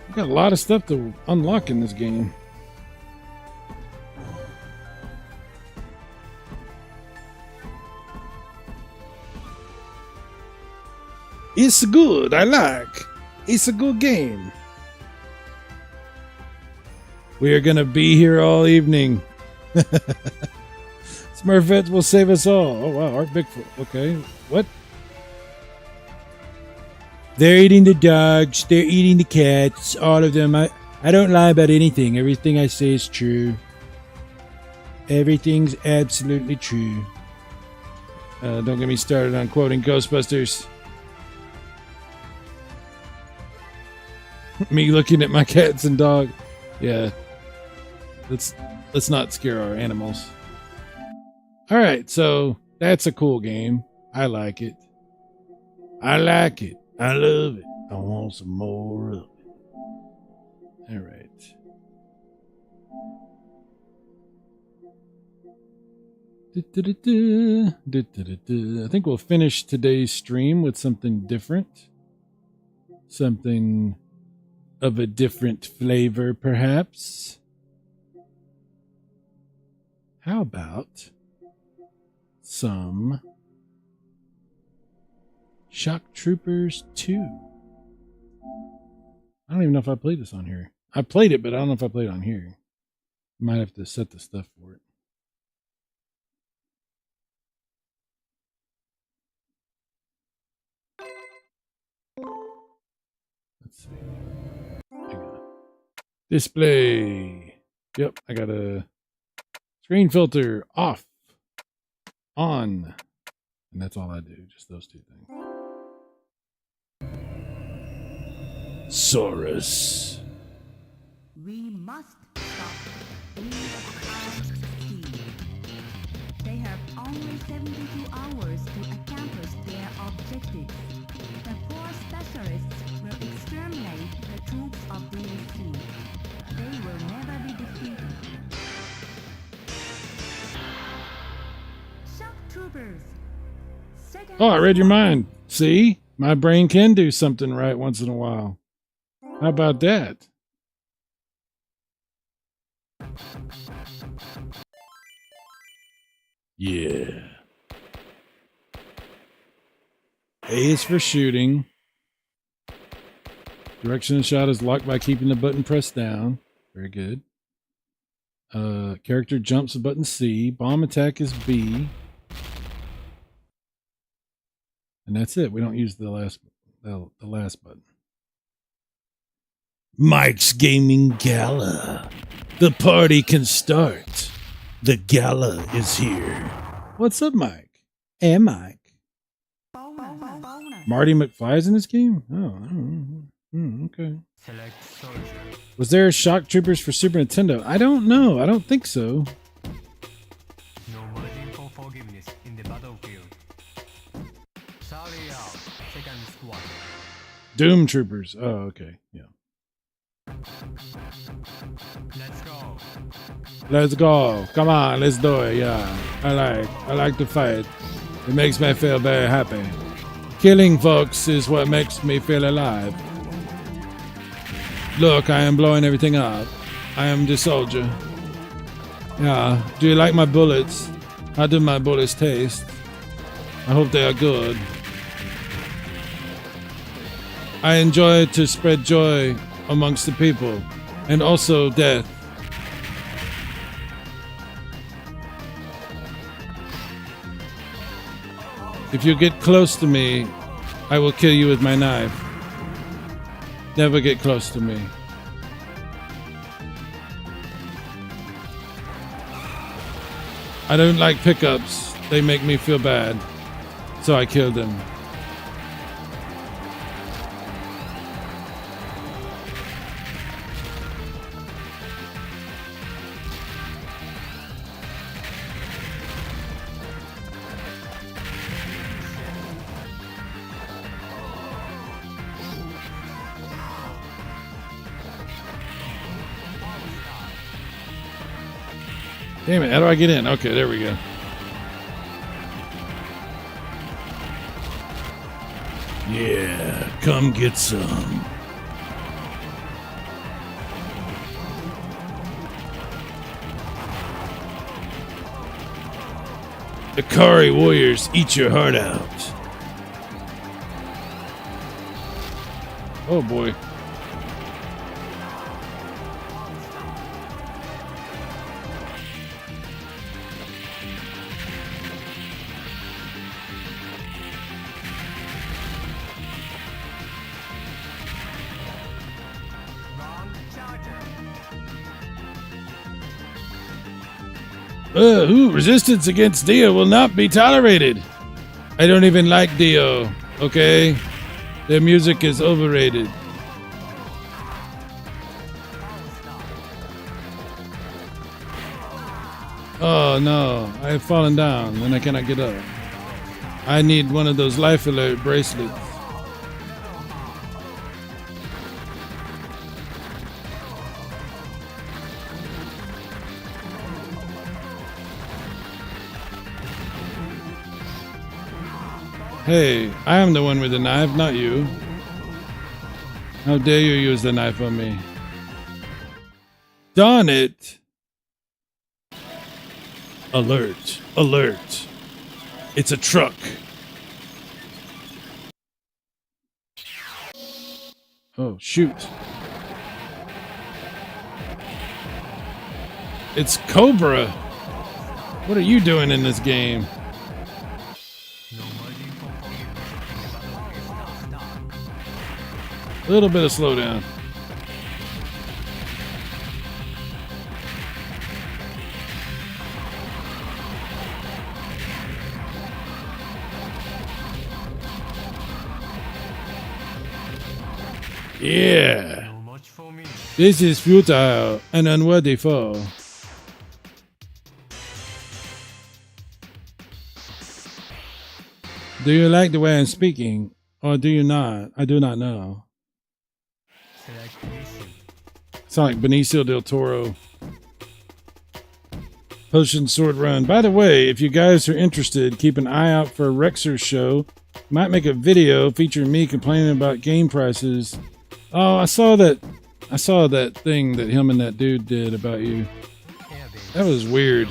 We've got a lot of stuff to unlock in this game. It's good. I like. It's a good game. We are going to be here all evening. Smurfettes will save us all. Oh, wow. Art Bigfoot. Okay. What? They're eating the dogs. They're eating the cats. All of them. I don't lie about anything. Everything I say is true. Everything's absolutely true. Don't get me started on quoting Ghostbusters. Me looking at my cats and dog. Yeah. Let's not scare our animals. Alright, so that's a cool game. I like it. I like it. I love it. I want some more of it. Alright. I think we'll finish today's stream with something different. Something of a different flavor, perhaps. How about some Shock Troopers 2? I don't even know if I played this on here. I played it, but I don't know if I played it on here. Might have to set the stuff for it. Let's see. Display. Yep, I got a screen filter off, on, and that's all I do. Just those two things. Cyrus. We must stop with our speed. They have only 72 hours to accomplish their objectives. The 4 specialists will exterminate the troops of DAC. They will never be defeated. Shock Troopers. Oh, I read your mind. See? My brain can do something right once in a while. How about that? Yeah. A is for shooting. Direction of shot is locked by keeping the button pressed down. Very good. Character jumps with button C. Bomb attack is B. And that's it. We don't use the last button. Mike's Gaming Gala. The party can start. The gala is here. What's up, Mike? Hey, Mike. Marty McFly's in this game? Oh, okay. Was there Shock Troopers for Super Nintendo? I don't know. I don't think so. No margin for forgiveness in the battlefield. Charlie out, second squad. Doom Troopers. Oh, okay. Yeah. Let's go. Let's go. Come on, let's do it. Yeah. I like to fight. It makes me feel very happy. Killing folks is what makes me feel alive. Look, I am blowing everything up. I am the soldier. Yeah. Do you like my bullets? How do my bullets taste? I hope they are good. I enjoy to spread joy amongst the people, and also death. If you get close to me, I will kill you with my knife. Never get close to me. I don't like pickups. They make me feel bad. So I killed them. Damn it, how do I get in? Okay, there we go. Yeah, come get some. The Kari warriors eat your heart out. Oh boy. Resistance against Dio will not be tolerated. I don't even like Dio, okay? Their music is overrated. Oh no, I have fallen down and I cannot get up. I need one of those life alert bracelets. Hey, I am the one with the knife, not you. How dare you use the knife on me? Darn it! Alert! Alert! It's a truck! Oh, shoot. It's Cobra! What are you doing in this game? A little bit of slowdown. Yeah. This is futile and unworthy foe. Do you like the way I'm speaking, or do you not? I do not know. Sound like Benicio del Toro. Potion Sword Run. By the way, if you guys are interested, keep an eye out for Rexer's show. Might make a video featuring me complaining about game prices. Oh, I saw that thing that him and that dude did about you. That was weird.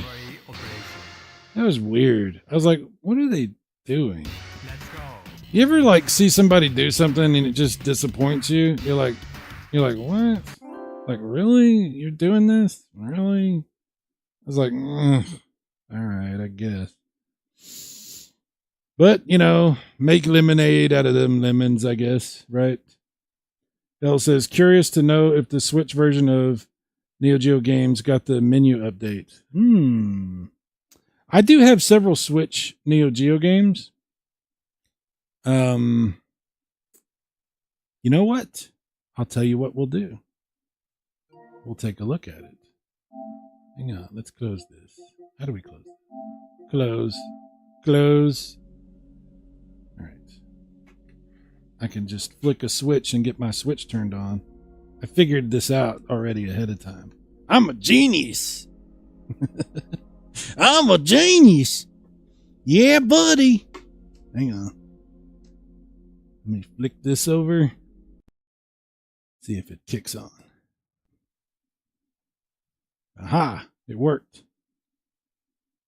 That was weird. I was like, what are they doing? You ever like see somebody do something and it just disappoints you? You're like, what? Like, really? You're doing this? Really? I was like, all right, I guess. But, you know, make lemonade out of them lemons, I guess, right? Dell says, curious to know if the Switch version of Neo Geo games got the menu update. I do have several Switch Neo Geo games. You know what? I'll tell you what we'll do. We'll take a look at it. Hang on, let's close this. How do we close it? Close. Close. All right. I can just flick a switch and get my Switch turned on. I figured this out already ahead of time. I'm a genius. I'm a genius. Yeah, buddy. Hang on. Let me flick this over. See if it kicks on. Aha! It worked.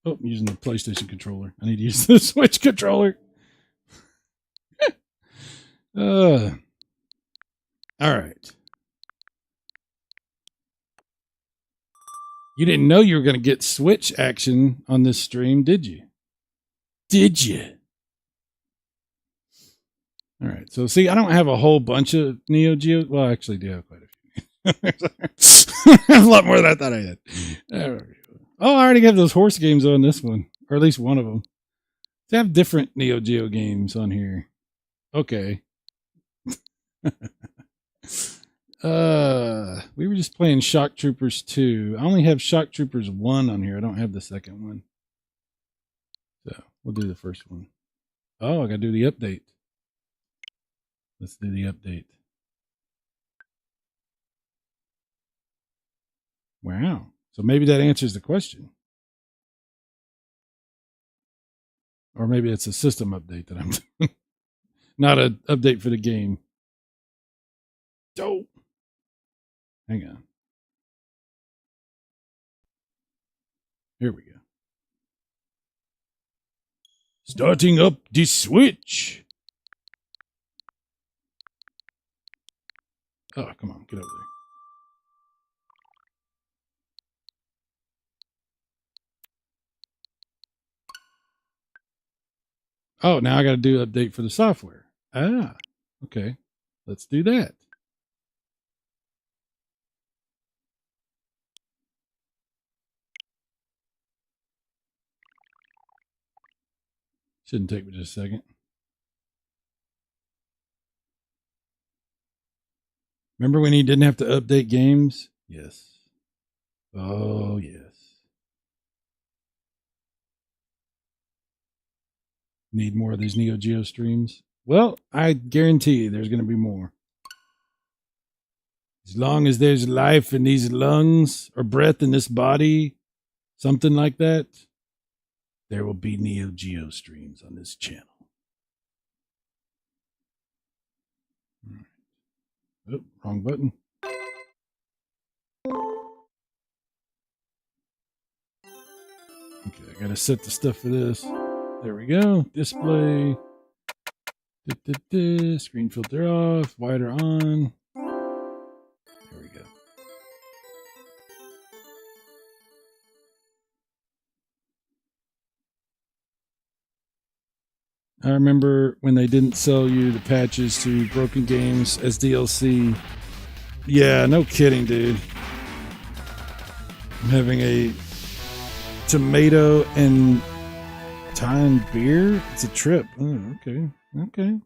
Oh, I'm using the PlayStation controller. I need to use the Switch controller. All right. You didn't know you were going to get Switch action on this stream, did you? Did you? All right. So, see, I don't have a whole bunch of Neo Geo. Well, I actually do have quite a few. A lot more than I thought I had. Oh, I already have those horse games on this one, or at least one of them. They have different Neo Geo games on here. Okay. We were just playing Shock Troopers 2. I only have Shock Troopers 1 on here. I don't have the second one. So we'll do the first one. Oh, I gotta do the update. Let's do the update. Wow. So maybe that answers the question. Or maybe it's a system update that I'm doing. Not an update for the game. Oh. Hang on. Here we go. Starting up the Switch. Oh, come on. Get over there. Oh, now I got to do update for the software. Ah, okay. Let's do that. Shouldn't take me just a second. Remember when he didn't have to update games? Yes. Oh, yes. Need more of these Neo Geo streams? Well, I guarantee you there's going to be more. As long as there's life in these lungs or breath in this body, something like that, there will be Neo Geo streams on this channel. Oh, wrong button. Okay, I gotta set the stuff for this. There we go. Display. Screen filter off. Wider on. There we go. I remember when they didn't sell you the patches to broken games as DLC. Yeah, no kidding, dude. I'm having a tomato and Thai beer. It's a trip. Oh, okay. Okay.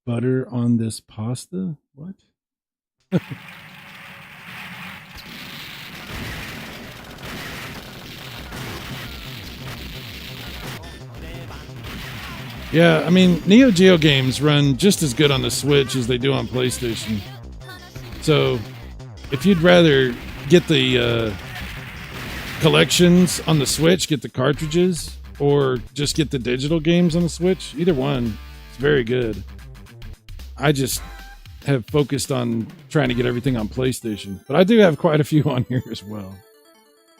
Butter on this pasta? What? Yeah, I mean, Neo Geo games run just as good on the Switch as they do on PlayStation. So, if you'd rather get the collections on the Switch, get the cartridges, or just get the digital games on the Switch, either one, it's very good. I just have focused on trying to get everything on PlayStation. But I do have quite a few on here as well.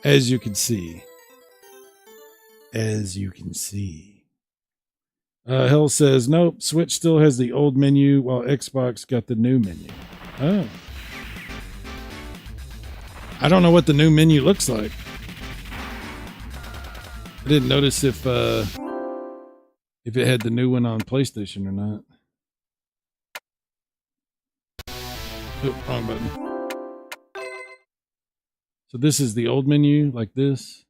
As you can see. As you can see. Hell says, nope, Switch still has the old menu while Xbox got the new menu. Oh. I don't know what the new menu looks like. I didn't notice if it had the new one on PlayStation or not. Oh, wrong button. So this is the old menu, like this.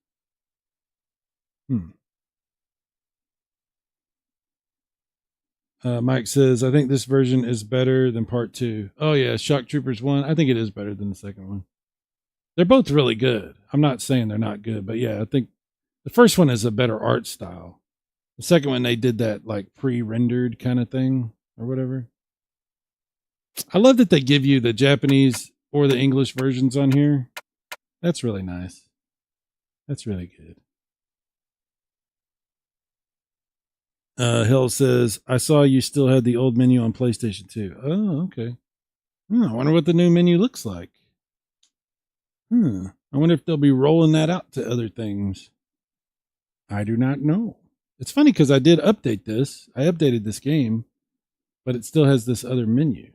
Mike says, I think this version is better than part 2. Oh yeah, Shock Troopers 1. I think it is better than the second one. They're both really good. I'm not saying they're not good, but yeah, I think the first one is a better art style. The second one, they did that like pre-rendered kind of thing or whatever. I love that they give you the Japanese or the English versions on here. That's really nice. That's really good. Hill says, I saw you still had the old menu on PlayStation 2. Oh, okay. I wonder what the new menu looks like. I wonder if they'll be rolling that out to other things. I do not know. It's funny because I did update this. I updated this game, but it still has this other menu.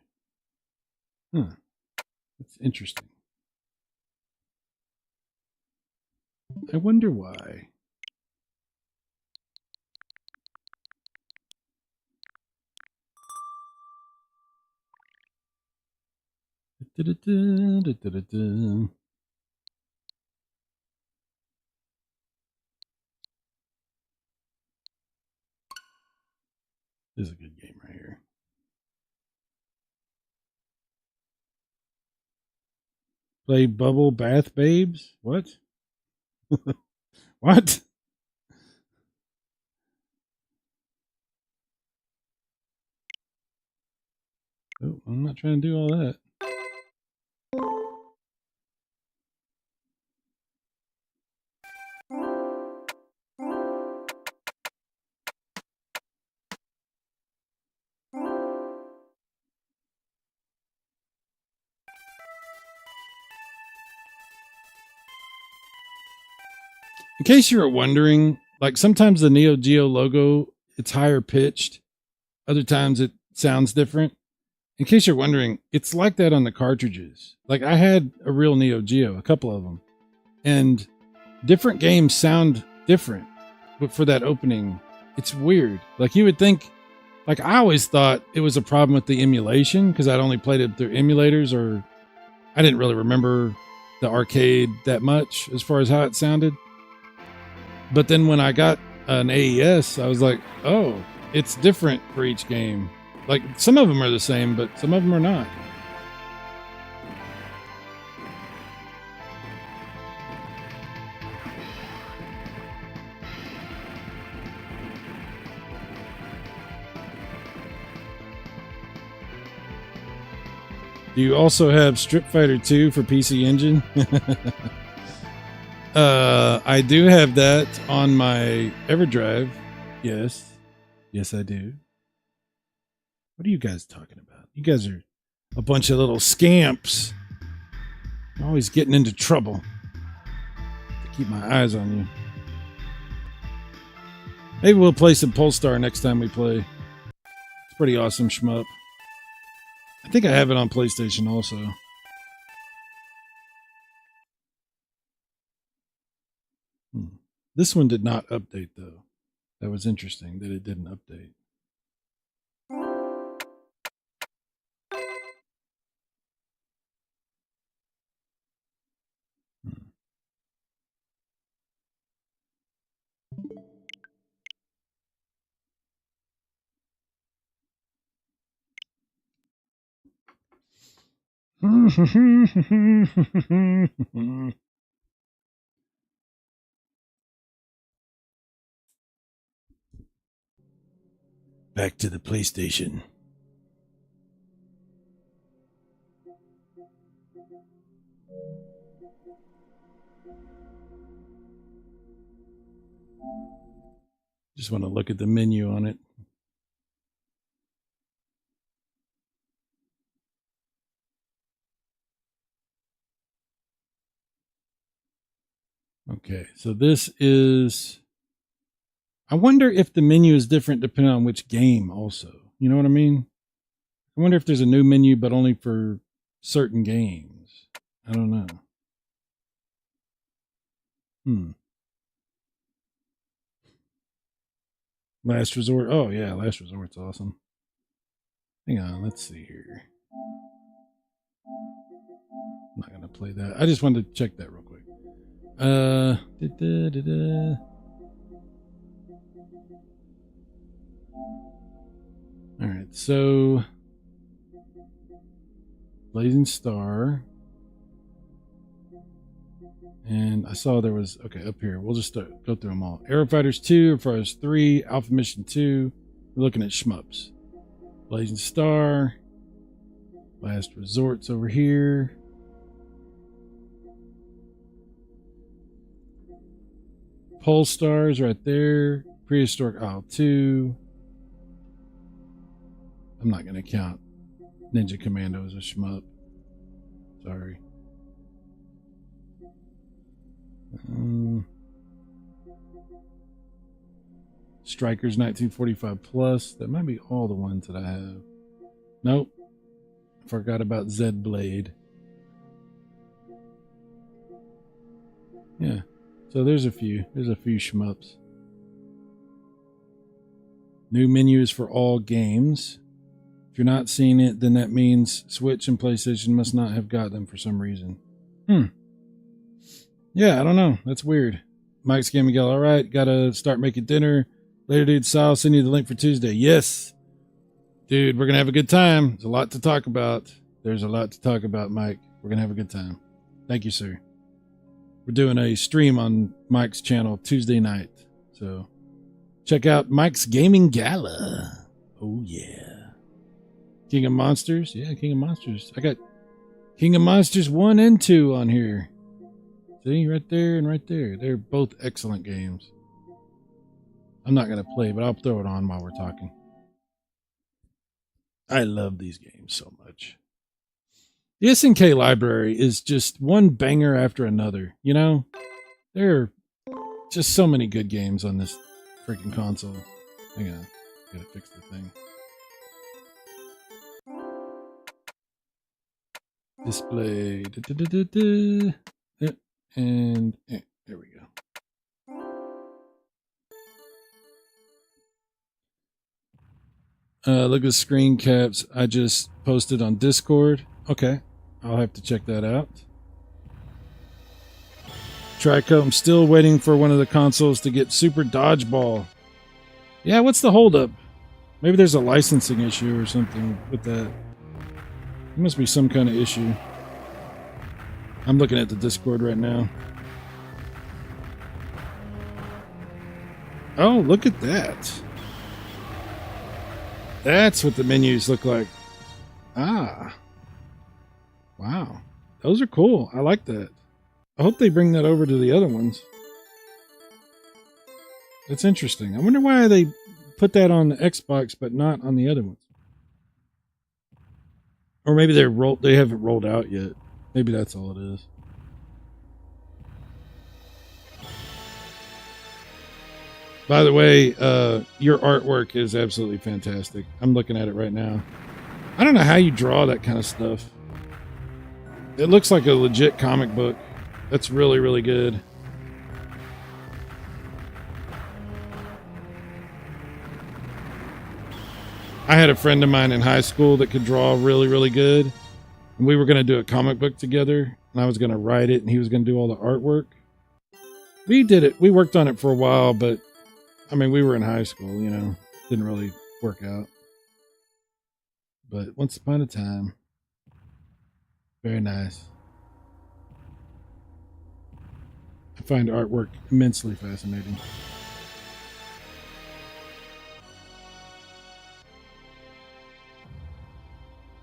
That's interesting. I wonder why. This is a good game right here. Play Bubble Bath Babes? What? What? Oh, I'm not trying to do all that. In case you were wondering, like sometimes the Neo Geo logo, it's higher pitched. Other times it sounds different. In case you're wondering, it's like that on the cartridges. Like I had a real Neo Geo, a couple of them. And different games sound different. But for that opening, it's weird. Like you would think, like I always thought it was a problem with the emulation because I'd only played it through emulators, or I didn't really remember the arcade that much as far as how it sounded. But then when I got an AES, I was like, oh, it's different for each game. Like some of them are the same, but some of them are not. Do you also have Street Fighter 2 for PC Engine? I do have that on my EverDrive. Yes. Yes, I do. What are you guys talking about? You guys are a bunch of little scamps. Always getting into trouble. To keep my eyes on you. Maybe we'll play some Polestar next time we play. It's pretty awesome shmup. I think I have it on PlayStation also. This one did not update though. That was interesting that it didn't update. Back to the PlayStation. Just want to look at the menu on it. Okay, so this is... I wonder if the menu is different depending on which game also. You know what I mean? I wonder if there's a new menu but only for certain games. I don't know. Last Resort. Oh, yeah, Last Resort's awesome. Hang on, let's see here. I'm not going to play that. I just wanted to check that real quick. All right, so Blazing Star. And I saw there was, okay, up here. We'll just go through them all. Aero Fighters 2, Aero Fighters 3, Alpha Mission 2. We're looking at shmups. Blazing Star. Last Resort's over here. Polestar's right there. Prehistoric Isle 2. I'm not going to count Ninja Commando as a shmup. Sorry. Strikers 1945 Plus. That might be all the ones that I have. Nope. Forgot about Zed Blade. Yeah. So there's a few. There's a few shmups. New menus for all games. If you're not seeing it, then that means Switch and PlayStation must not have got them for some reason. Yeah, I don't know. That's weird. Mike's Game Miguel. All right, gotta start making dinner. Later, dude. So I'll send you the link for Tuesday. Yes. Dude, we're gonna have a good time. There's a lot to talk about. There's a lot to talk about, Mike. We're gonna have a good time. Thank you, sir. We're doing a stream on Mike's channel Tuesday night. So check out Mike's Gaming Gala. Oh, yeah. King of Monsters. Yeah, King of Monsters. I got King of Monsters 1 and 2 on here. See, right there and right there. They're both excellent games. I'm not going to play, but I'll throw it on while we're talking. I love these games so much. The SNK library is just one banger after another. You know, there are just so many good games on this freaking console. Hang on, gotta fix the thing. Display. And there we go. Look at the screen caps I just posted on Discord. Okay, I'll have to check that out. Trico, I'm still waiting for one of the consoles to get Super Dodgeball. Yeah, what's the holdup? Maybe there's a licensing issue or something with that. There must be some kind of issue. I'm looking at the Discord right now. Oh, look at that. That's what the menus look like. Ah. Wow. Those are cool. I like that. I hope they bring that over to the other ones. That's interesting. I wonder why they put that on the Xbox but not on the other ones. Or maybe they haven't rolled out yet. Maybe that's all it is. By the way, your artwork is absolutely fantastic. I'm looking at it right now. I don't know how you draw that kind of stuff. It looks like a legit comic book. That's really, really good. I had a friend of mine in high school that could draw really, really good. And we were going to do a comic book together. And I was going to write it and he was going to do all the artwork. We did it. We worked on it for a while, but I mean, we were in high school, you know. Didn't really work out. But once upon a time. Very nice. I find artwork immensely fascinating.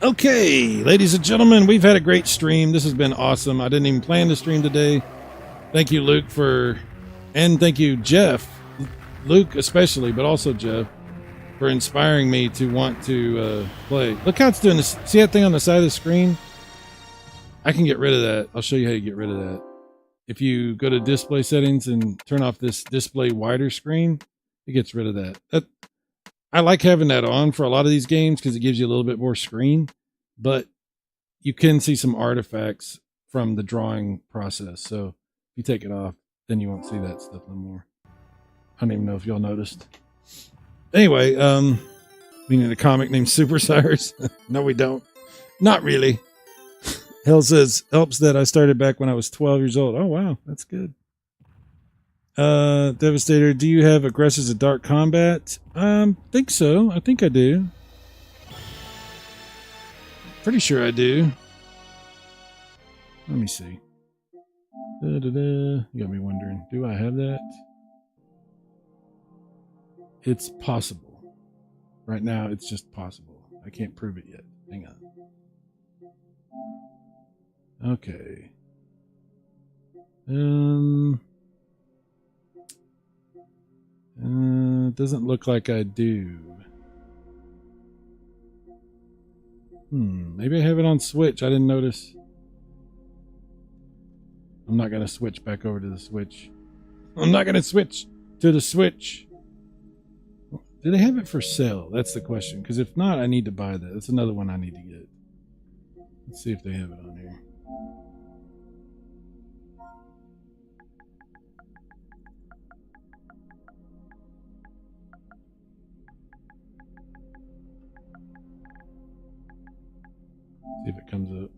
Okay, ladies and gentlemen, we've had a great stream. This has been awesome. I didn't even plan to stream today. Thank you, Luke, and thank you, Jeff. Luke especially, but also Jeff, for inspiring me to want to play. Look how it's doing this. See that thing on the side of the screen? I can get rid of that. I'll show you how you get rid of that. If you go to display settings and turn off this display wider screen, it gets rid of that. I like having that on for a lot of these games because it gives you a little bit more screen, but you can see some artifacts from the drawing process. So if you take it off, then you won't see that stuff no more. I don't even know if y'all noticed. Anyway, we need a comic named Super Cyrus. No, we don't. Not really. Hell says, helps that I started back when I was 12 years old. Oh, wow. That's good. Devastator, do you have Aggressors of Dark Combat? Think so. I think I do. Pretty sure I do. Let me see. You got me wondering, do I have that? It's possible. Right now, it's just possible. I can't prove it yet. Hang on. Okay. Doesn't look like I do. Maybe I have it on Switch. I didn't notice. I'm not going to switch back over to the Switch. I'm not going to switch to the Switch. Do they have it for sale? That's the question. Because if not, I need to buy that. That's another one I need to get. Let's see if they have it on here. See if it comes up.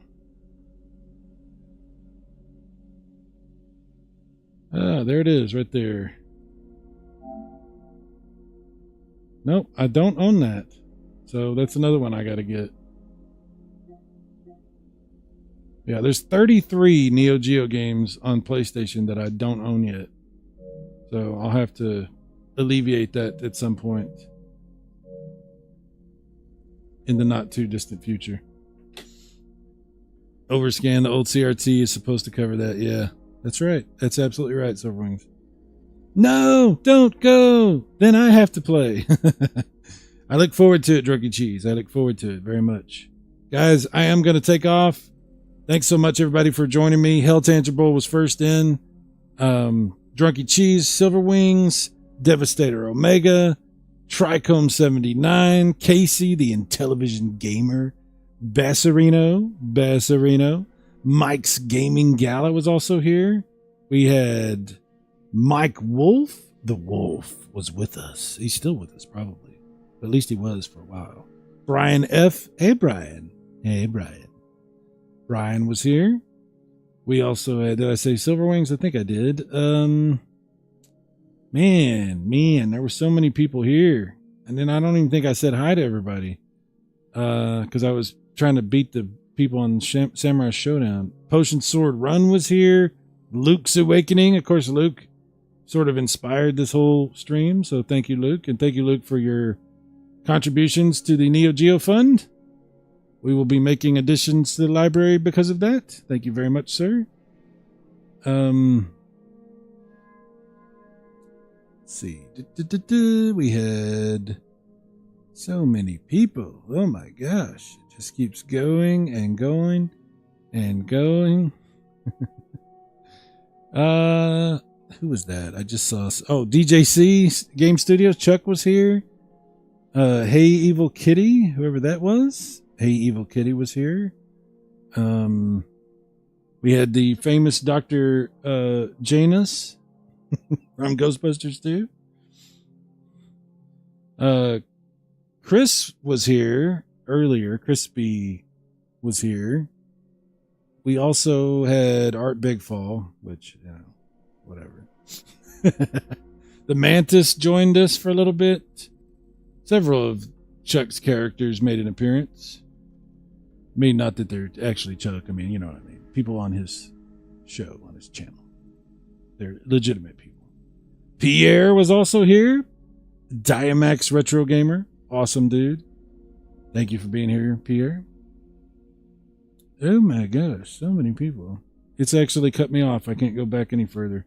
Ah, there it is, right there. Nope, I don't own that. So that's another one I gotta get. Yeah, there's 33 Neo Geo games on PlayStation that I don't own yet. So I'll have to alleviate that at some point in the not too distant future. Overscan, the old CRT is supposed to cover that. Yeah, that's right. That's absolutely right, Silverwings. No, don't go. Then I have to play. I look forward to it, Drunky Cheese. I look forward to it very much. Guys, I am going to take off. Thanks so much, everybody, for joining me. Hell Tangible was first in. Drunky Cheese, Silverwings, Devastator Omega, Trichome 79, Casey, the Intellivision Gamer, Bassarino, Mike's Gaming Gala was also here. We had Mike Wolf. The Wolf was with us. He's still with us, probably. But at least he was for a while. Brian F. Hey, Brian. Hey, Brian. Brian was here. We also had, did I say Silverwings? I think I did. Man, there were so many people here. And then I don't even think I said hi to everybody. Because I was trying to beat the people on Samurai Shodown. Potion Sword Run was here. Luke's Awakening. Of course, Luke sort of inspired this whole stream. So thank you, Luke. And thank you, Luke, for your contributions to the Neo Geo Fund. We will be making additions to the library because of that. Thank you very much, sir. Let's see. We had so many people. Oh my gosh. Just keeps going and going and going. Who was that? I just saw. Oh, DJC Game Studios. Chuck was here. Hey Evil Kitty, whoever that was. Hey Evil Kitty was here. We had the famous Dr. Janus from Ghostbusters 2. Chris was here earlier. Crispy was here. We also had Art Bigfall, which, you know, whatever. The Mantis joined us for a little bit. Several of Chuck's characters made an appearance. I mean, not that they're actually Chuck. I mean, you know what I mean. People on his show, on his channel. They're legitimate people. Pierre was also here. Diamax Retro Gamer. Awesome dude. Thank you for being here, Pierre. Oh my gosh, so many people. It's actually cut me off. I can't go back any further.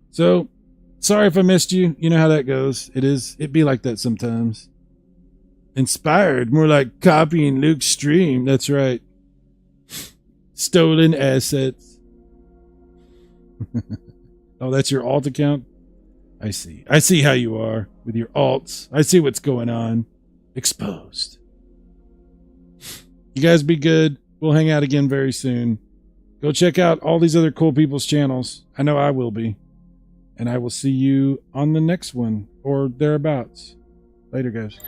So, sorry if I missed you. You know how that goes. It be like that sometimes. Inspired, more like copying Luke's stream. That's right. Stolen assets. Oh, that's your alt account? I see. I see how you are with your alts. I see what's going on. Exposed. You guys be good. We'll hang out again very soon. Go check out all these other cool people's channels. I know I will be. And I will see you on the next one or thereabouts. Later, guys.